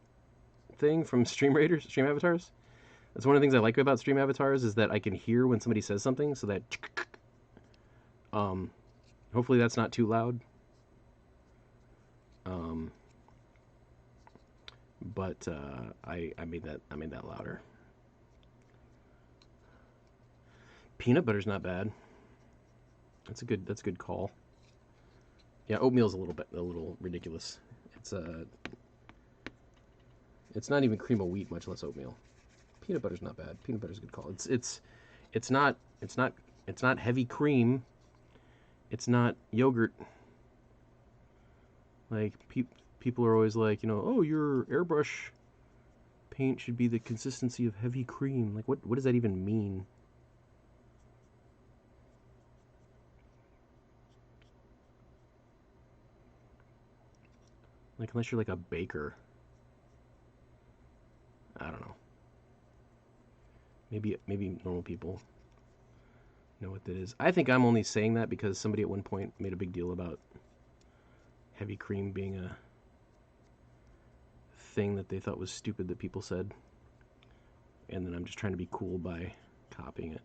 thing from Stream Avatars. That's one of the things I like about Stream Avatars is that I can hear when somebody says something, so that hopefully that's not too loud. But I made that louder. Peanut butter's not bad. That's a good call. Yeah, oatmeal's a little ridiculous. It's not even cream of wheat, much less oatmeal. Peanut butter's not bad. Peanut butter's a good call. It's not heavy cream. It's not yogurt. Like people are always like, oh, your airbrush paint should be the consistency of heavy cream. Like, what does that even mean? Like, unless you're like a baker. I don't know. Maybe normal people know what that is. I think I'm only saying that because somebody at one point made a big deal about heavy cream being a thing that they thought was stupid that people said. And then I'm just trying to be cool by copying it.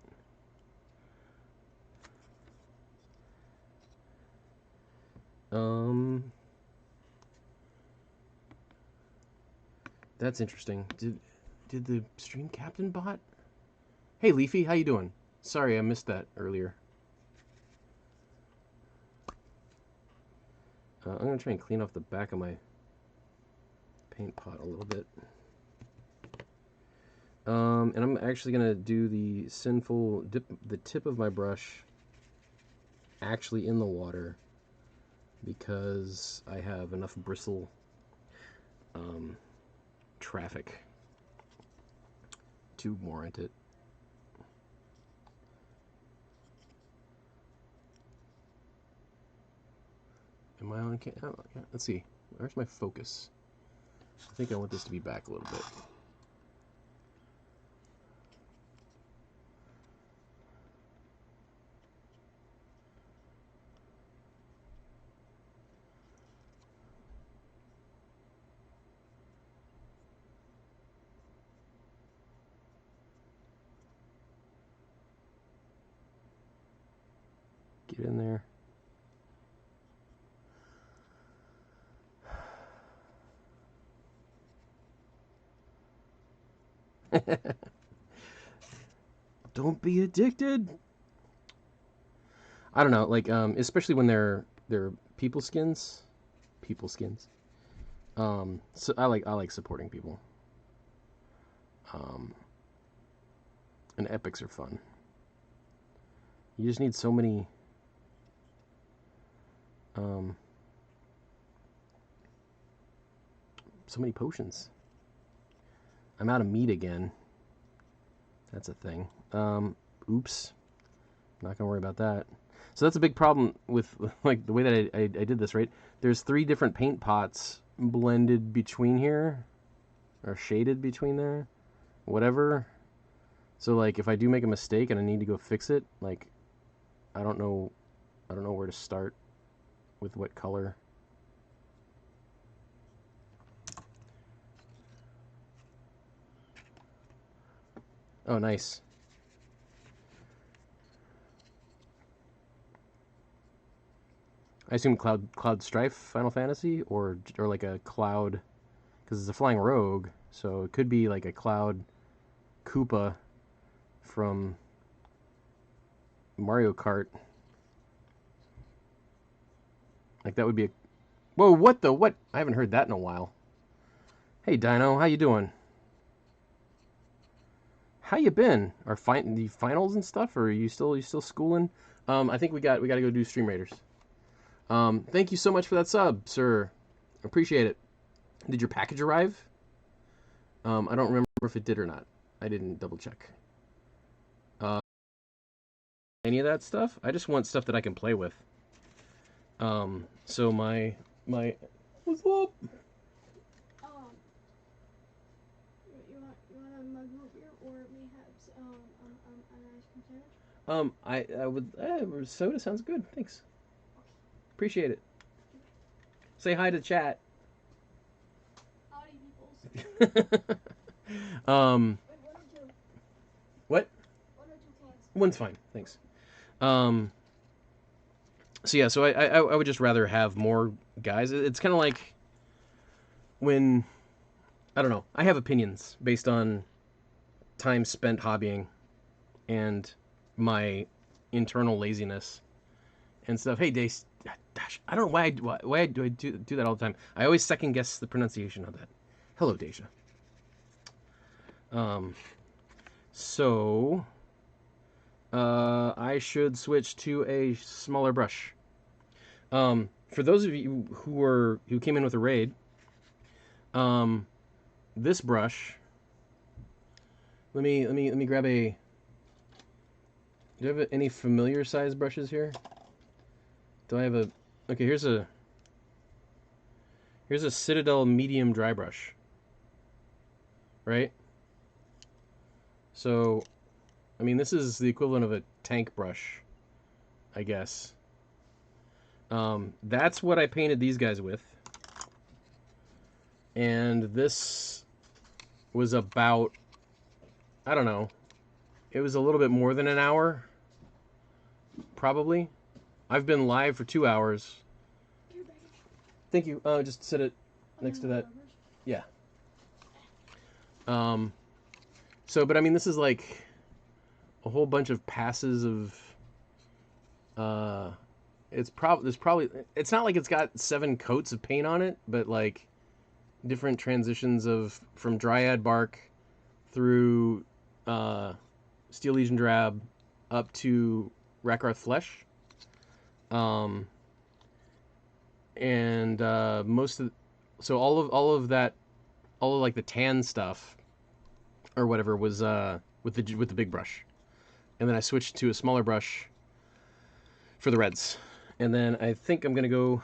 That's interesting. Did the stream captain bot? Hey Leafy, how you doing? Sorry, I missed that earlier. I'm gonna try and clean off the back of my paint pot a little bit. And I'm actually gonna do the sinful dip the tip of my brush actually in the water because I have enough bristle traffic to warrant it. Am I on camera? Oh, yeah. Let's see. Where's my focus? I think I want this to be back a little bit. Get in there. Don't be addicted. I don't know, like especially when they're people skins. People skins. So I like supporting people. And epics are fun. You just need so many potions. I'm out of meat again. That's a thing. Oops. Not gonna worry about that. So that's a big problem with like the way that I did this, right? There's 3 different paint pots blended between here, or shaded between there, whatever. So like if I do make a mistake and I need to go fix it, like I don't know where to start with what color. Oh, nice. I assume Cloud Strife Final Fantasy or like a Cloud, because it's a flying rogue, so it could be like a Cloud Koopa from Mario Kart. Like that would be a... Whoa, what the what? I haven't heard that in a while. Hey Dino, how you doing? How you been? Are the finals and stuff, or are you still schooling? I think we got to go do Stream Raiders. Thank you so much for that sub, sir. Appreciate it. Did your package arrive? I don't remember if it did or not. I didn't double check. Any of that stuff? I just want stuff that I can play with. So my what's up? You want a mug root beer or mayhaps an ice cream sandwich? I would soda sounds good. Thanks. Appreciate it. Say hi to chat. Howdy, peoples. um, Wait, 1 or 2? what? 1 or 2 cans? One's fine, thanks. So yeah, so I would just rather have more guys. It's kind of like when, I don't know, I have opinions based on time spent hobbying and my internal laziness and stuff. Hey, Dace, gosh, I don't know why do I do that all the time. I always second guess the pronunciation of that. Hello, Deja. So I should switch to a smaller brush. For those of you who came in with a raid, this brush Let me grab a. Do you have any familiar size brushes here? Do I have a? Okay, here's a Citadel medium dry brush. Right? So, I mean, this is the equivalent of a tank brush, I guess. That's what I painted these guys with. And this was about, I don't know, it was a little bit more than an hour, probably. I've been live for 2 hours. Thank you. Just sit it next to that. Yeah. So, but I mean, this is like a whole bunch of passes of. It's not like it's got 7 coats of paint on it, but like different transitions of from Dryad Bark through Steel Legion Drab up to Rakarth Flesh. And most of so all of that, all of like the tan stuff or whatever was with the big brush, and then I switched to a smaller brush for the reds, and then I think I'm gonna go.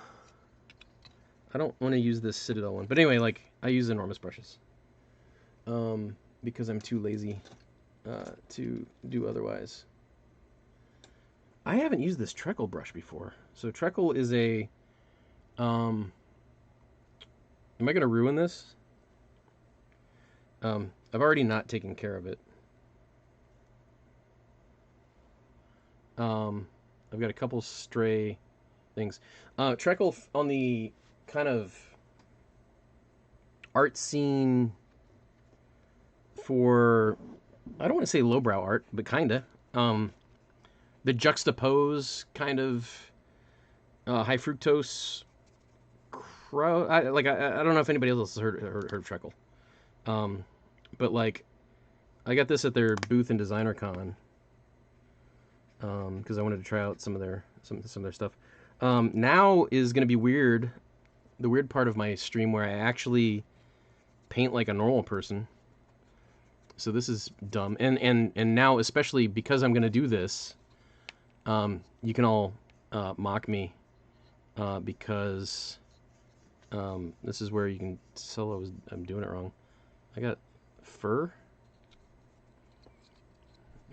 I don't want to use this Citadel one, but anyway, like I use enormous brushes, because I'm too lazy to do otherwise. I haven't used this Treacle brush before, so Treacle is a. Am I gonna ruin this? I've already not taken care of it. I've got a couple stray things. Treacle on the kind of art scene for, I don't want to say lowbrow art, but kinda. The juxtapose kind of high fructose crow. I don't know if anybody else has heard of Treacle. But like, I got this at their booth in Designer Con because I wanted to try out some of their stuff. Now is going to be weird. The weird part of my stream where I actually paint like a normal person. So this is dumb. And now, especially because I'm going to do this, you can all mock me because this is where you can tell I'm doing it wrong. I got fur,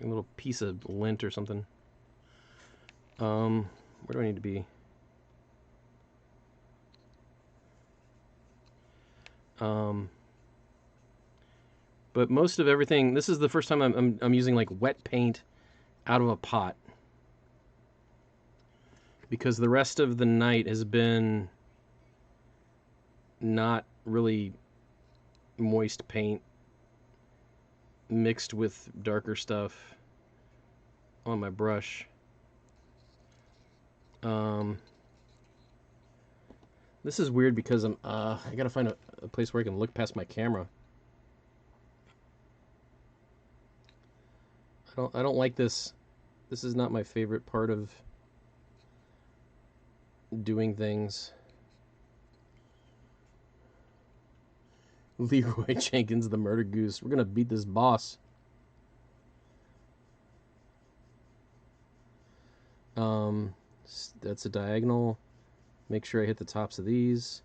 a little piece of lint or something. Where do I need to be? But most of everything. This is the first time I'm using like wet paint out of a pot, because the rest of the night has been not really moist paint mixed with darker stuff on my brush. This is weird because I gotta find a place where I can look past my camera. I don't like this. This is not my favorite part of doing things. Leroy Jenkins, the murder goose. We're gonna beat this boss. That's a diagonal. Make sure I hit the tops of these.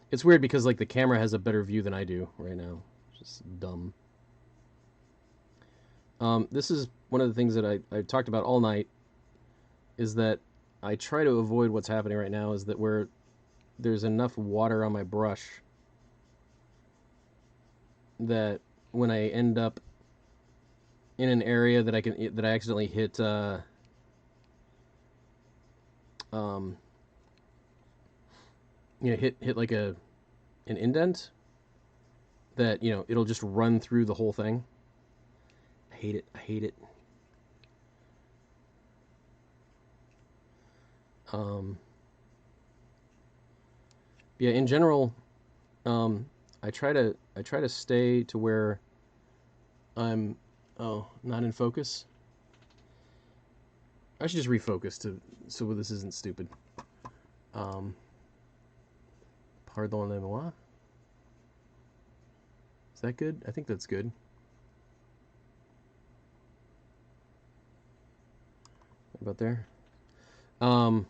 It's weird because like the camera has a better view than I do right now. Just dumb. This is one of the things that I talked about all night, is that I try to avoid what's happening right now, is that where there's enough water on my brush that when I end up in an area that I accidentally hit hit like an indent, that it'll just run through the whole thing. I hate it. Yeah, in general, I try to stay to where I'm not in focus. I should just refocus so this isn't stupid. Pardonnez-moi. Is that good? I think that's good. about there. But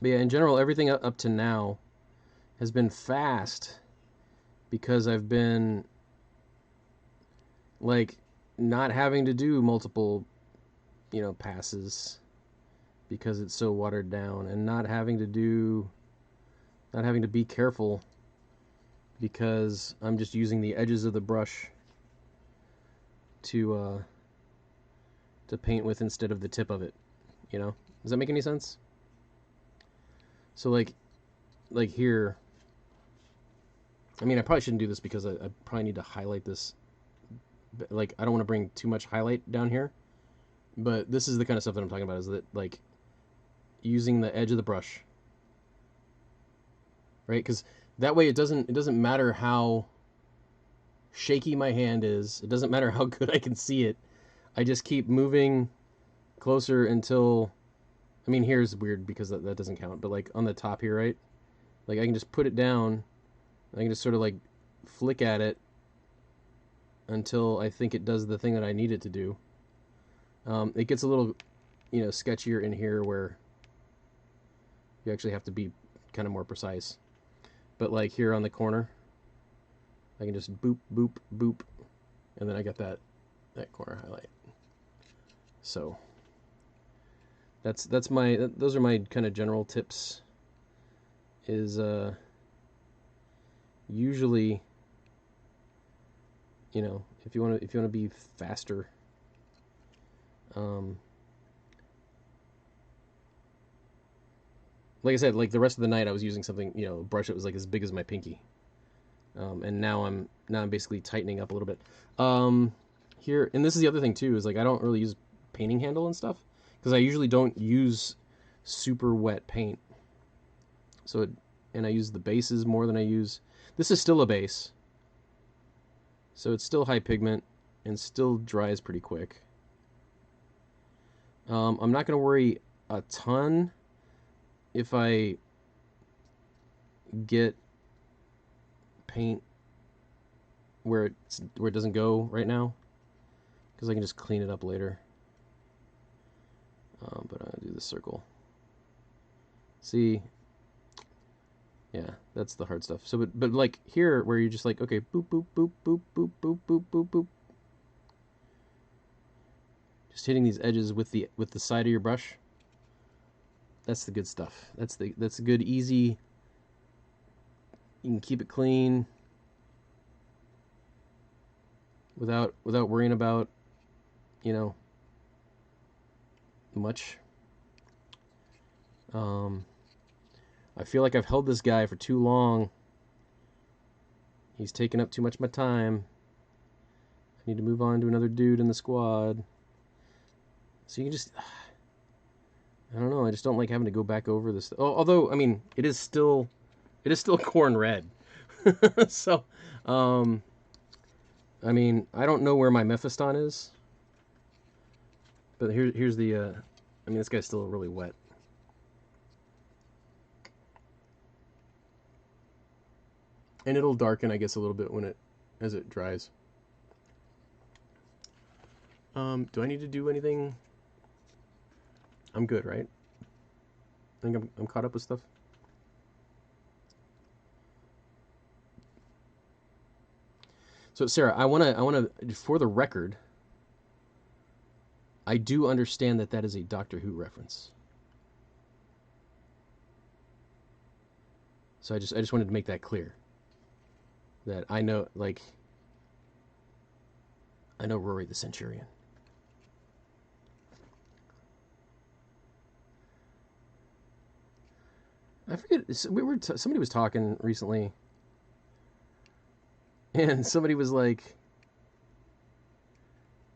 yeah, in general, everything up to now has been fast because I've been like not having to do multiple, passes because it's so watered down, and not having to be careful because I'm just using the edges of the brush to paint with instead of the tip of it. Does that make any sense? So like here, I mean, I probably shouldn't do this because I probably need to highlight this. Like, I don't want to bring too much highlight down here, but this is the kind of stuff that I'm talking about, is that, like, using the edge of the brush, right? Because that way it doesn't matter how shaky my hand is. It doesn't matter how good I can see it. I just keep moving closer until, I mean, here's weird because that doesn't count, but like on the top here, right? Like, I can just put it down. I can just sort of like flick at it until I think it does the thing that I need it to do. It gets a little, sketchier in here where you actually have to be kind of more precise. But like here on the corner, I can just boop, boop, boop, and then I got that corner highlight. So those are my kind of general tips. Is usually, if you want to be faster, like I said, like the rest of the night I was using something, a brush that was like as big as my pinky, and now I'm basically tightening up a little bit. Here, and this is the other thing too, is like I don't really use painting handle and stuff because I usually don't use super wet paint. So and I use the bases more than I use. This is still a base, so it's still high pigment and still dries pretty quick. I'm not going to worry a ton if I get paint where it doesn't go right now, because I can just clean it up later. But I'll do the circle. See, yeah, that's the hard stuff. So, but like here, where you're just like, okay, boop, boop, boop, boop, boop, boop, boop, boop, boop, just hitting these edges with the side of your brush. That's the good stuff. That's the good, easy. You can keep it clean without worrying about, much. I feel like I've held this guy for too long. He's taken up too much of my time. I need to move on to another dude in the squad. So you can just, I don't know, I just don't like having to go back over this. Although, I mean, it is still corn red. So, I mean, I don't know where my Mephiston is. But here's the, I mean, this guy's still really wet. And it'll darken, I guess, a little bit as it dries. Do I need to do anything? I'm good, right? I think I'm caught up with stuff. So Sarah, I wanna for the record, I do understand that is a Doctor Who reference. So I just wanted to make that clear. That I know, like, I know Rory the Centurion. I forget. Somebody was talking recently, and somebody was like,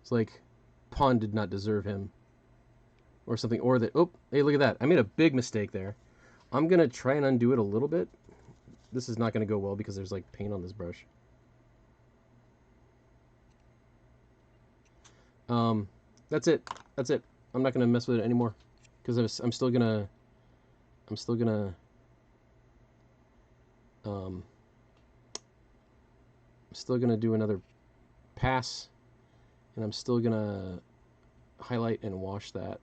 "It's like, Pond did not deserve him," or something, or that. Oh, hey, look at that! I made a big mistake there. I'm gonna try and undo it a little bit. This is not gonna go well because there's like paint on this brush. That's it. That's it. I'm not gonna mess with it anymore because I'm still gonna do another pass, and I'm still gonna highlight and wash that.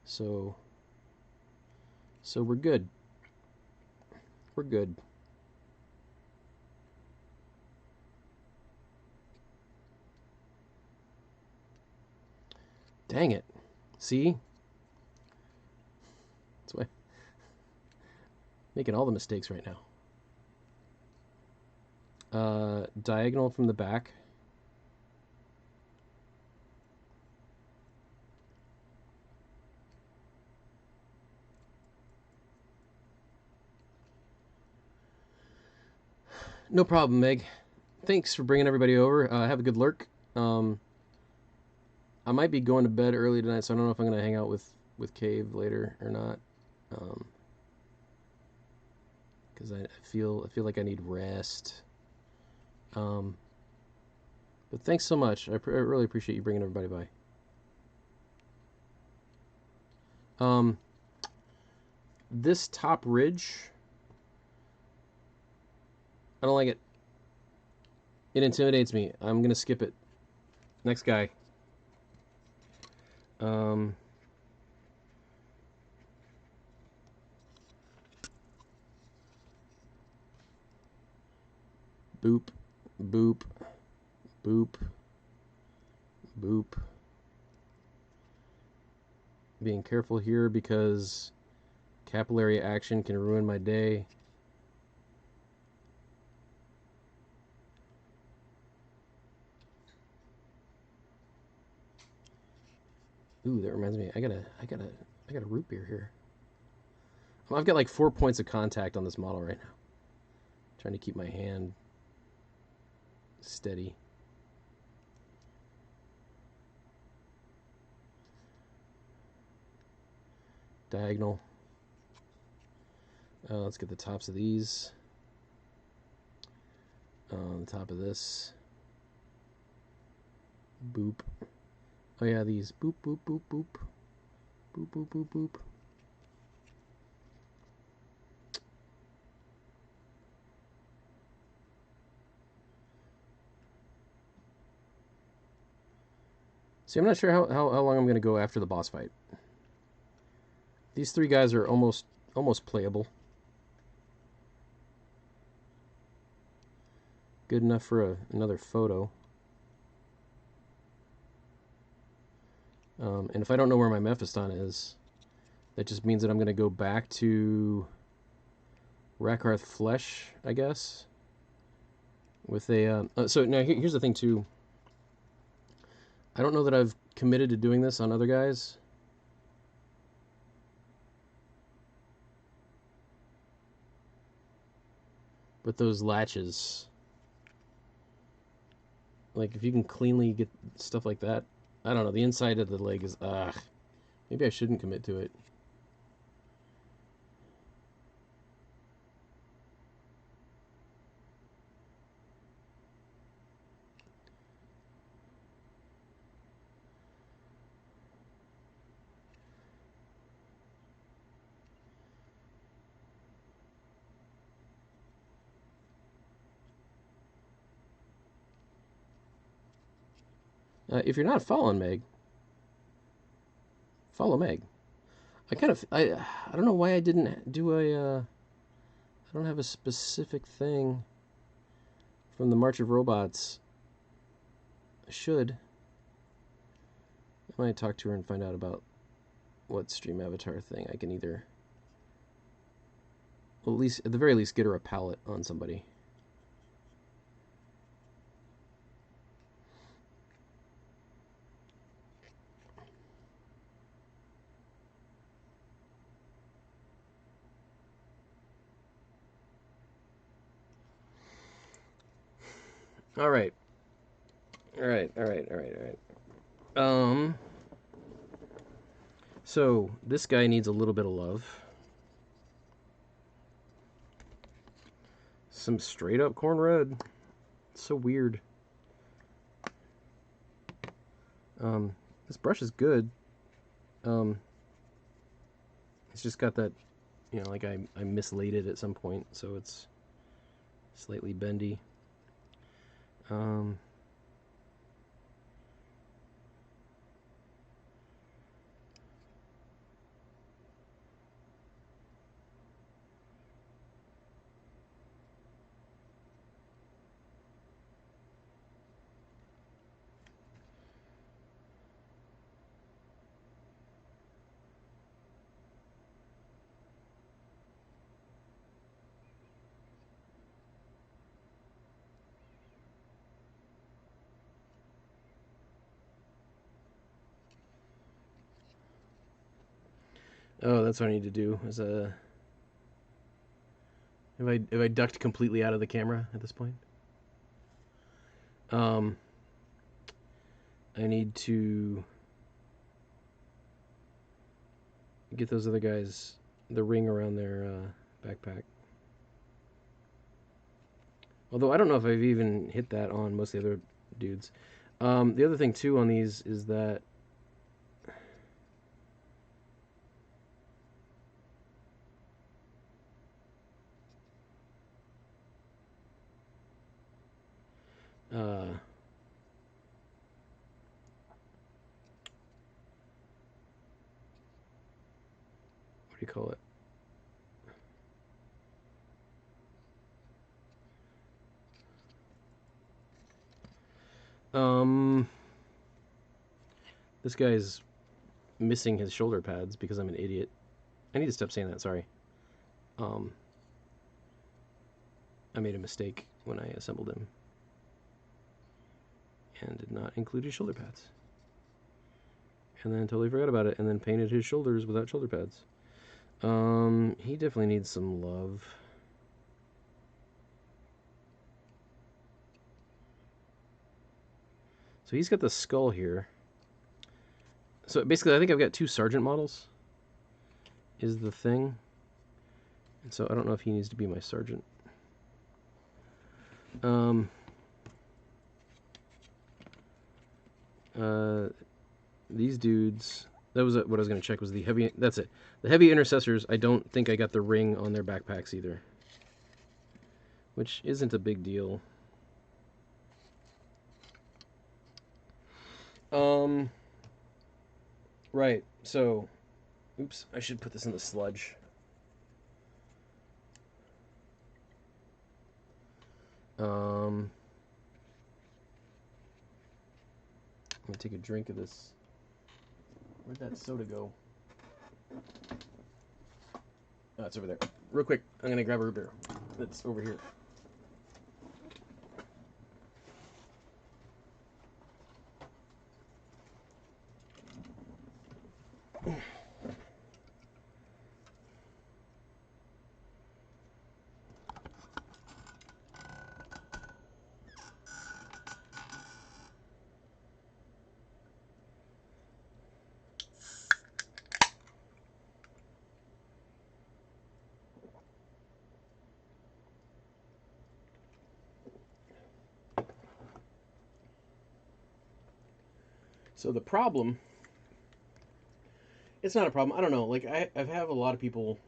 So we're good. We're good. Dang it. See? That's why I'm making all the mistakes right now. Diagonal from the back. No problem, Meg. Thanks for bringing everybody over. Have a good lurk. I might be going to bed early tonight, so I don't know if I'm going to hang out with Cave later or not. Because I feel like I need rest. But thanks so much. I really appreciate you bringing everybody by. This top ridge, I don't like it. It intimidates me. I'm gonna skip it. Next guy. Boop, boop, boop, boop. Being careful here because capillary action can ruin my day. Ooh, that reminds me. I got a root beer here. Well, I've got like 4 points of contact on this model right now. Trying to keep my hand steady. Diagonal. Let's get the tops of these. On the top of this. Boop. Oh yeah, these. Boop, boop, boop, boop. Boop, boop, boop, boop. See, I'm not sure how long I'm going to go after the boss fight. These three guys are almost playable. Good enough for another photo. And if I don't know where my Mephiston is, that just means that I'm going to go back to Rakarth Flesh, I guess. With a so now here's the thing too. I don't know that I've committed to doing this on other guys. But those latches, like if you can cleanly get stuff like that, I don't know. The inside of the leg is maybe I shouldn't commit to it. If you're not following Meg, follow Meg. I don't know why I didn't do a. I don't have a specific thing from the March of Robots. I should. I might talk to her and find out about what stream avatar thing I can either. Well, at the very least, get her a palette on somebody. All right. So this guy needs a little bit of love. Some straight up corn red. It's so weird. This brush is good. It's just got that, like I mislaid it at some point, so it's slightly bendy. Oh, that's what I need to do. Is have I ducked completely out of the camera at this point? I need to get those other guys the ring around their backpack. Although I don't know if I've even hit that on most of the other dudes. The other thing too on these is that what do you call it? This guy's missing his shoulder pads because I'm an idiot. I need to stop saying that. Sorry. I made a mistake when I assembled him and did not include his shoulder pads. And then totally forgot about it and then painted his shoulders without shoulder pads. He definitely needs some love. So he's got the skull here. So basically, I think I've got 2 sergeant models, is the thing. And so I don't know if he needs to be my sergeant. These dudes, that was what I was going to check, was the heavy, that's it. The heavy intercessors, I don't think I got the ring on their backpacks either. Which isn't a big deal. Right, so, oops, I should put this in the sludge. I'm gonna take a drink of this. Where'd that soda go? Oh, it's over there. Real quick, I'm gonna grab a root beer. That's over here. So the problem, it's not a problem. I don't know. Like I've had a lot of people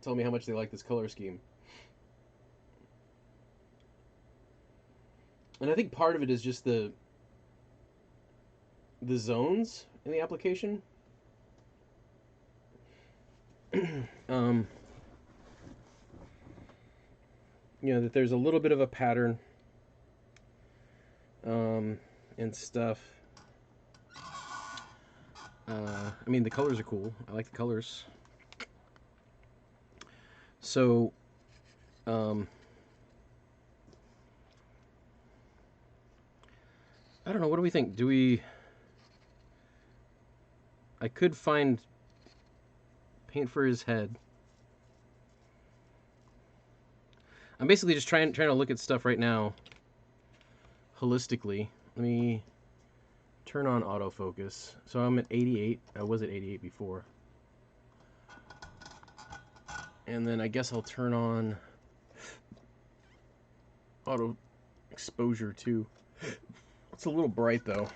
tell me how much they like this color scheme, and I think part of it is just the zones in the application. You know, that there's a little bit of a pattern and stuff. I mean, the colors are cool. I like the colors. So, I don't know. What do we think? Do we? I could find paint for his head. I'm basically just trying to look at stuff right now holistically. Let me turn on autofocus. So I'm at 88. I was at 88 before. And then I guess I'll turn on auto exposure too. It's a little bright though.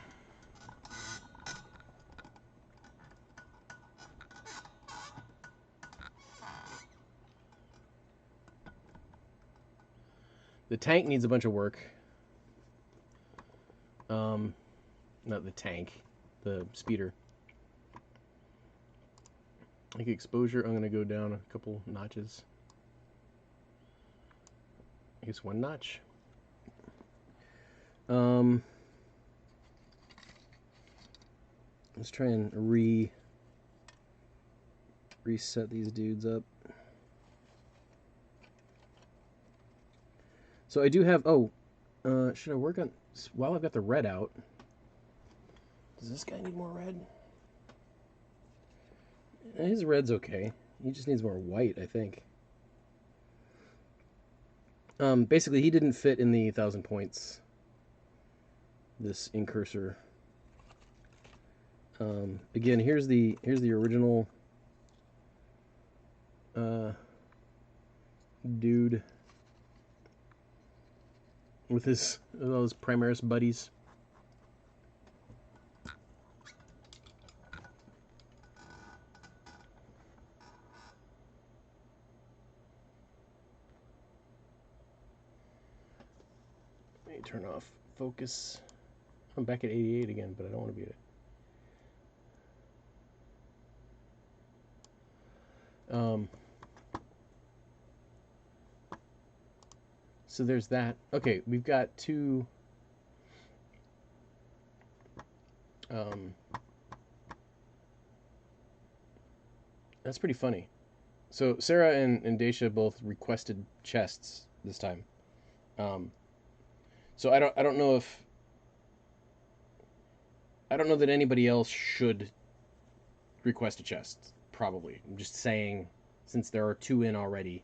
The tank needs a bunch of work. Not the tank, the speeder. Like exposure, I'm gonna go down a couple notches. I guess 1 notch. Let's try and reset these dudes up. So I do have, should I work on, while I've got the red out, does this guy need more red? His red's okay. He just needs more white, I think. Basically, he didn't fit in the 1,000 points. This incursor. Again, here's the original dude with those Primaris buddies. Let me turn off focus. I'm back at 88 again, but I don't want to be at it. So there's that. Okay, we've got two. That's pretty funny. So Sarah and Daisha both requested chests this time. So I don't know that anybody else should request a chest. Probably. I'm just saying, since there are two in already.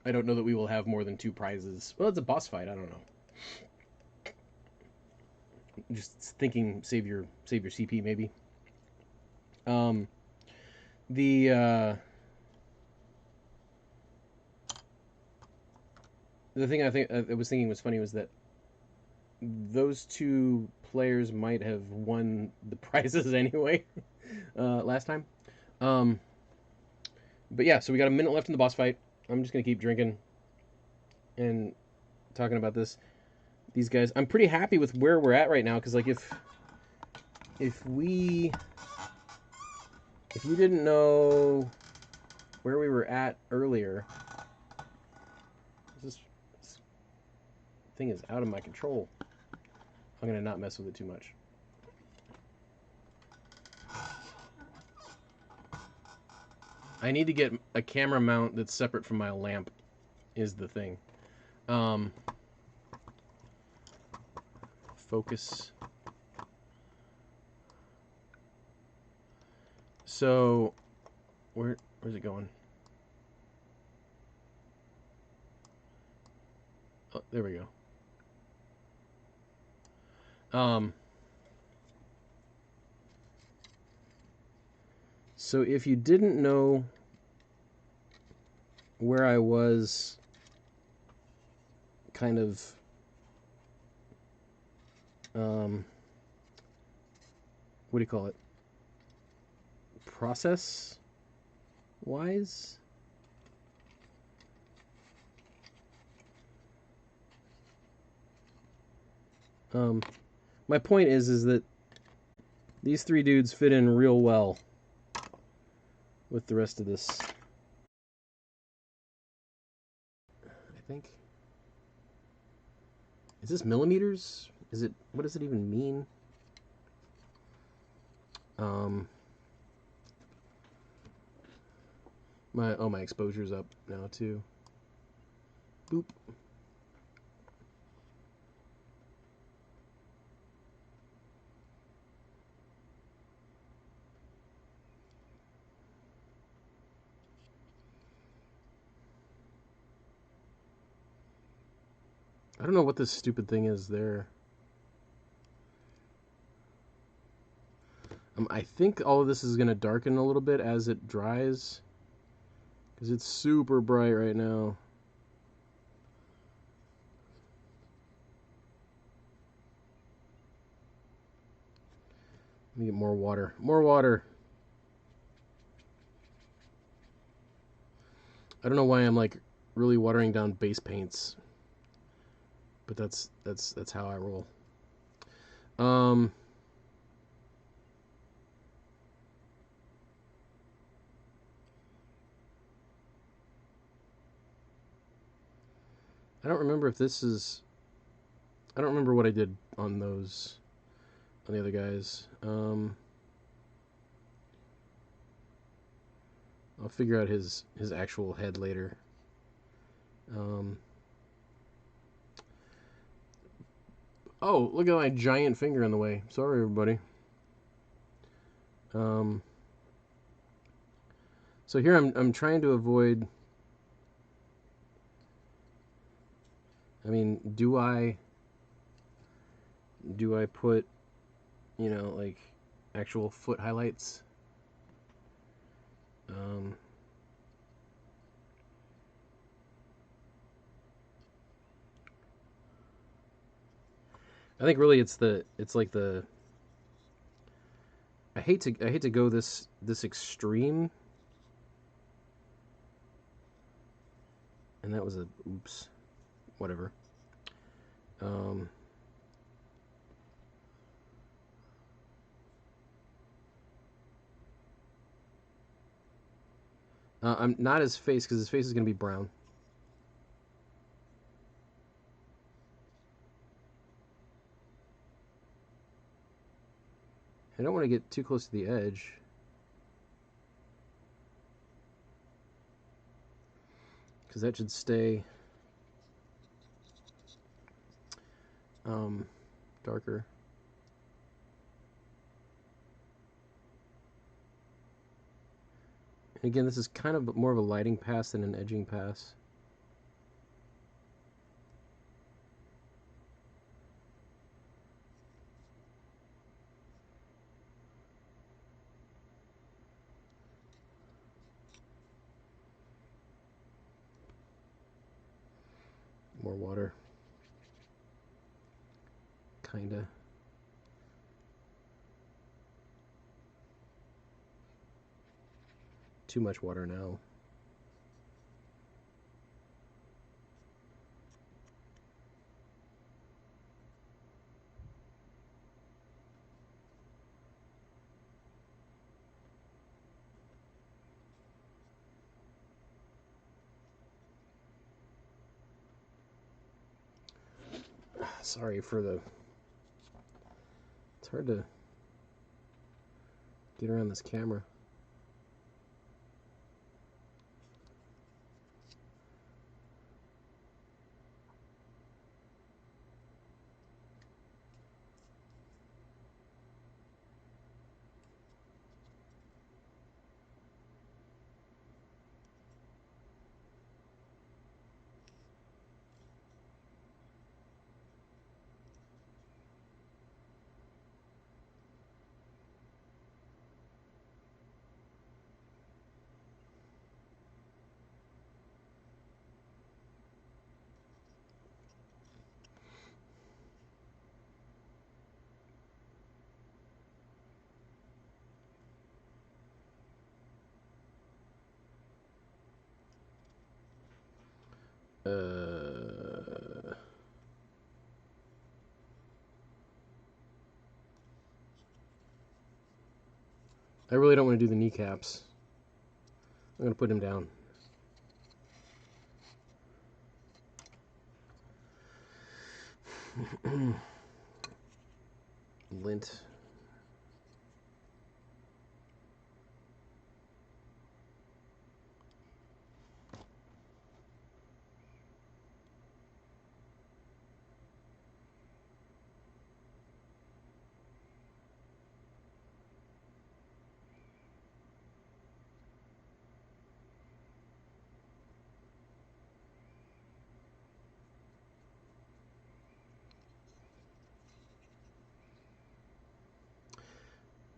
I don't know that we will have more than two prizes. Well, it's a boss fight. I don't know. Just thinking, save your CP maybe. The thing I was thinking was funny was that those two players might have won the prizes anyway last time. But yeah, so we got a minute left in the boss fight. I'm just gonna keep drinking and talking about these guys. I'm pretty happy with where we're at right now, because like if you didn't know where we were at earlier, this thing is out of my control. I'm gonna not mess with it too much. I need to get a camera mount that's separate from my lamp, is the thing. Focus. So, where's it going? Oh, there we go. So if you didn't know where I was kind of what do you call it? Process wise? My point is that these three dudes fit in real well with the rest of this. I think. Is this millimeters? Is it? What does it even mean? My exposure's up now too. Boop. I don't know what this stupid thing is there. I think all of this is going to darken a little bit as it dries, because it's super bright right now. Let me get more water. More water. I don't know why I'm like really watering down base paints, but that's how I roll. I don't remember if this is. I don't remember what I did on those, on the other guys. I'll figure out his actual head later. Oh, look at my giant finger in the way. Sorry, everybody. So here I'm trying to avoid. I mean, do I put, like actual foot highlights? I think really it's like the I hate to go this extreme, and that was a oops, whatever. Um, I'm not his face because his face is gonna be brown. I don't want to get too close to the edge. Because that should stay darker. And again, this is kind of more of a lighting pass than an edging pass. More water. Kinda. Too much water now. Sorry for the... It's hard to get around this camera. I really don't want to do the kneecaps. I'm going to put him down. Lint.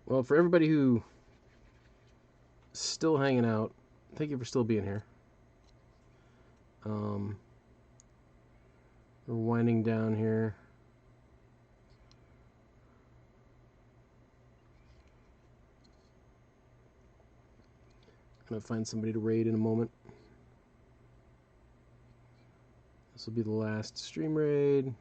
Well, for everybody who is still hanging out, thank you for still being here. We're winding down here. Gonna find somebody to raid in a moment. This will be the last stream raid.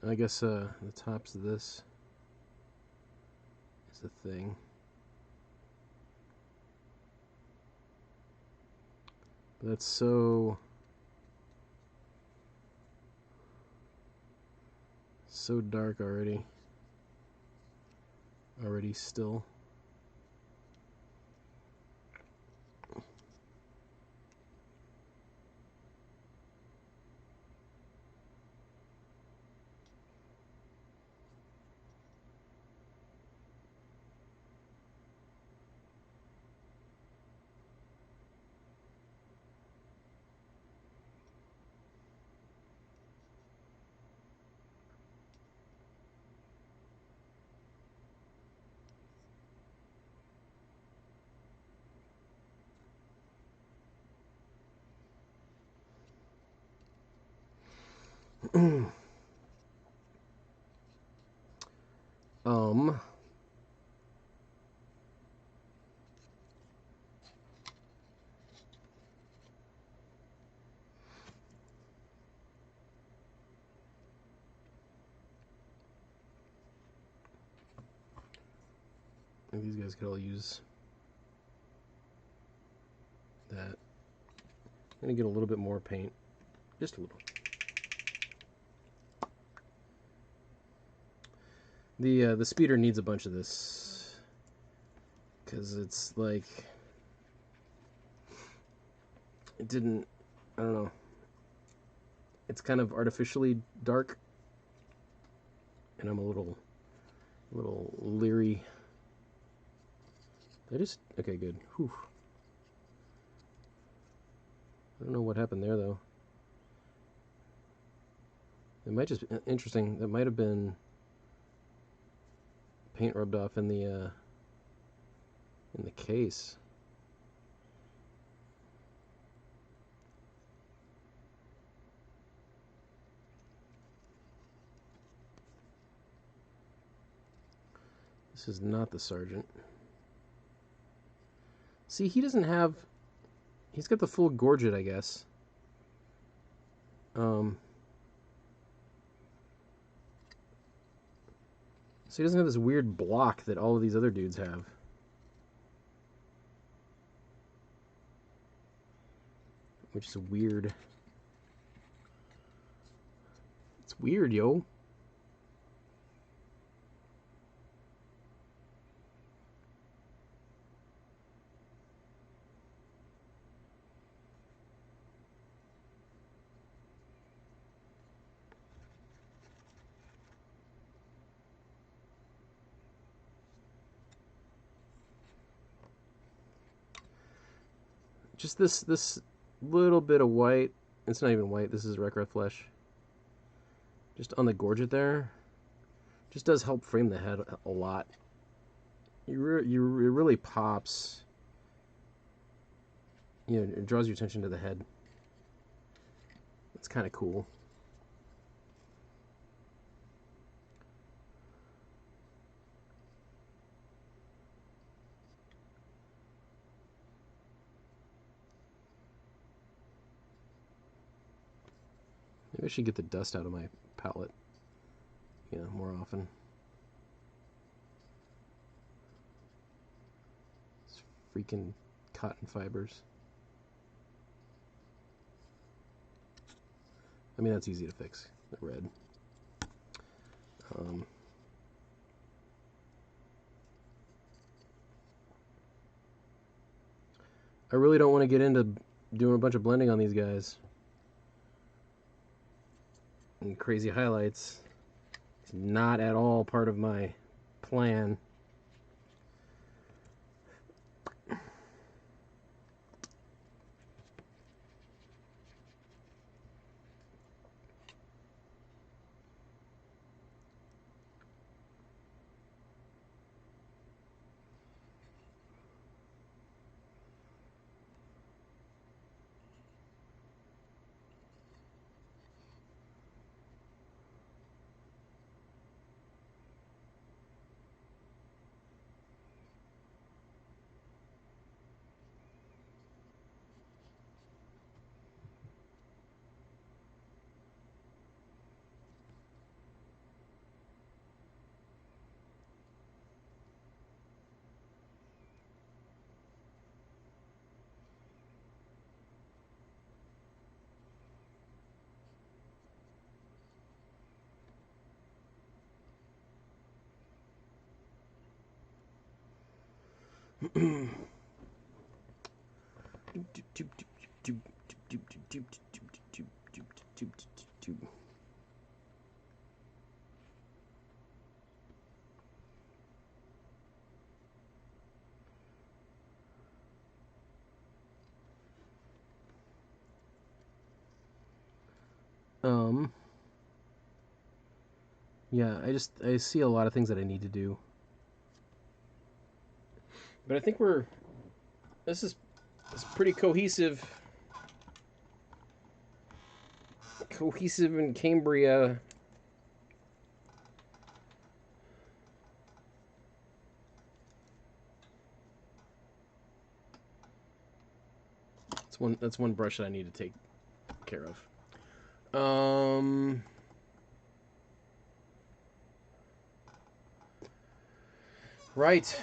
I guess the tops of this is the thing. But that's so dark already. already still. um I think these guys could all use that. I'm gonna get a little bit more paint, just a little. The speeder needs a bunch of this because it's like it didn't. I don't know. It's kind of artificially dark, and I'm a little leery. Okay, good. Whew. I don't know what happened there though. It might just be interesting. That might have been paint rubbed off in the case. This is not the sergeant. See, he doesn't have. He's got the full gorget, I guess. So he doesn't have this weird block that all of these other dudes have. Which is weird. It's weird, yo. Just this little bit of white. It's not even white. This is Wreck-Red flesh. Just on the gorget there. Just does help frame the head a lot. It really pops. You know, it draws your attention to the head. It's kind of cool. Maybe I should get the dust out of my palette, you know, more often. It's freaking cotton fibers. I mean, that's easy to fix, the red. I really don't want to get into doing a bunch of blending on these guys. And crazy highlights. It's not at all part of my plan. Yeah, I see a lot of things that I need to do. But I think this is pretty cohesive in Cambria. That's one brush that I need to take care of. Right.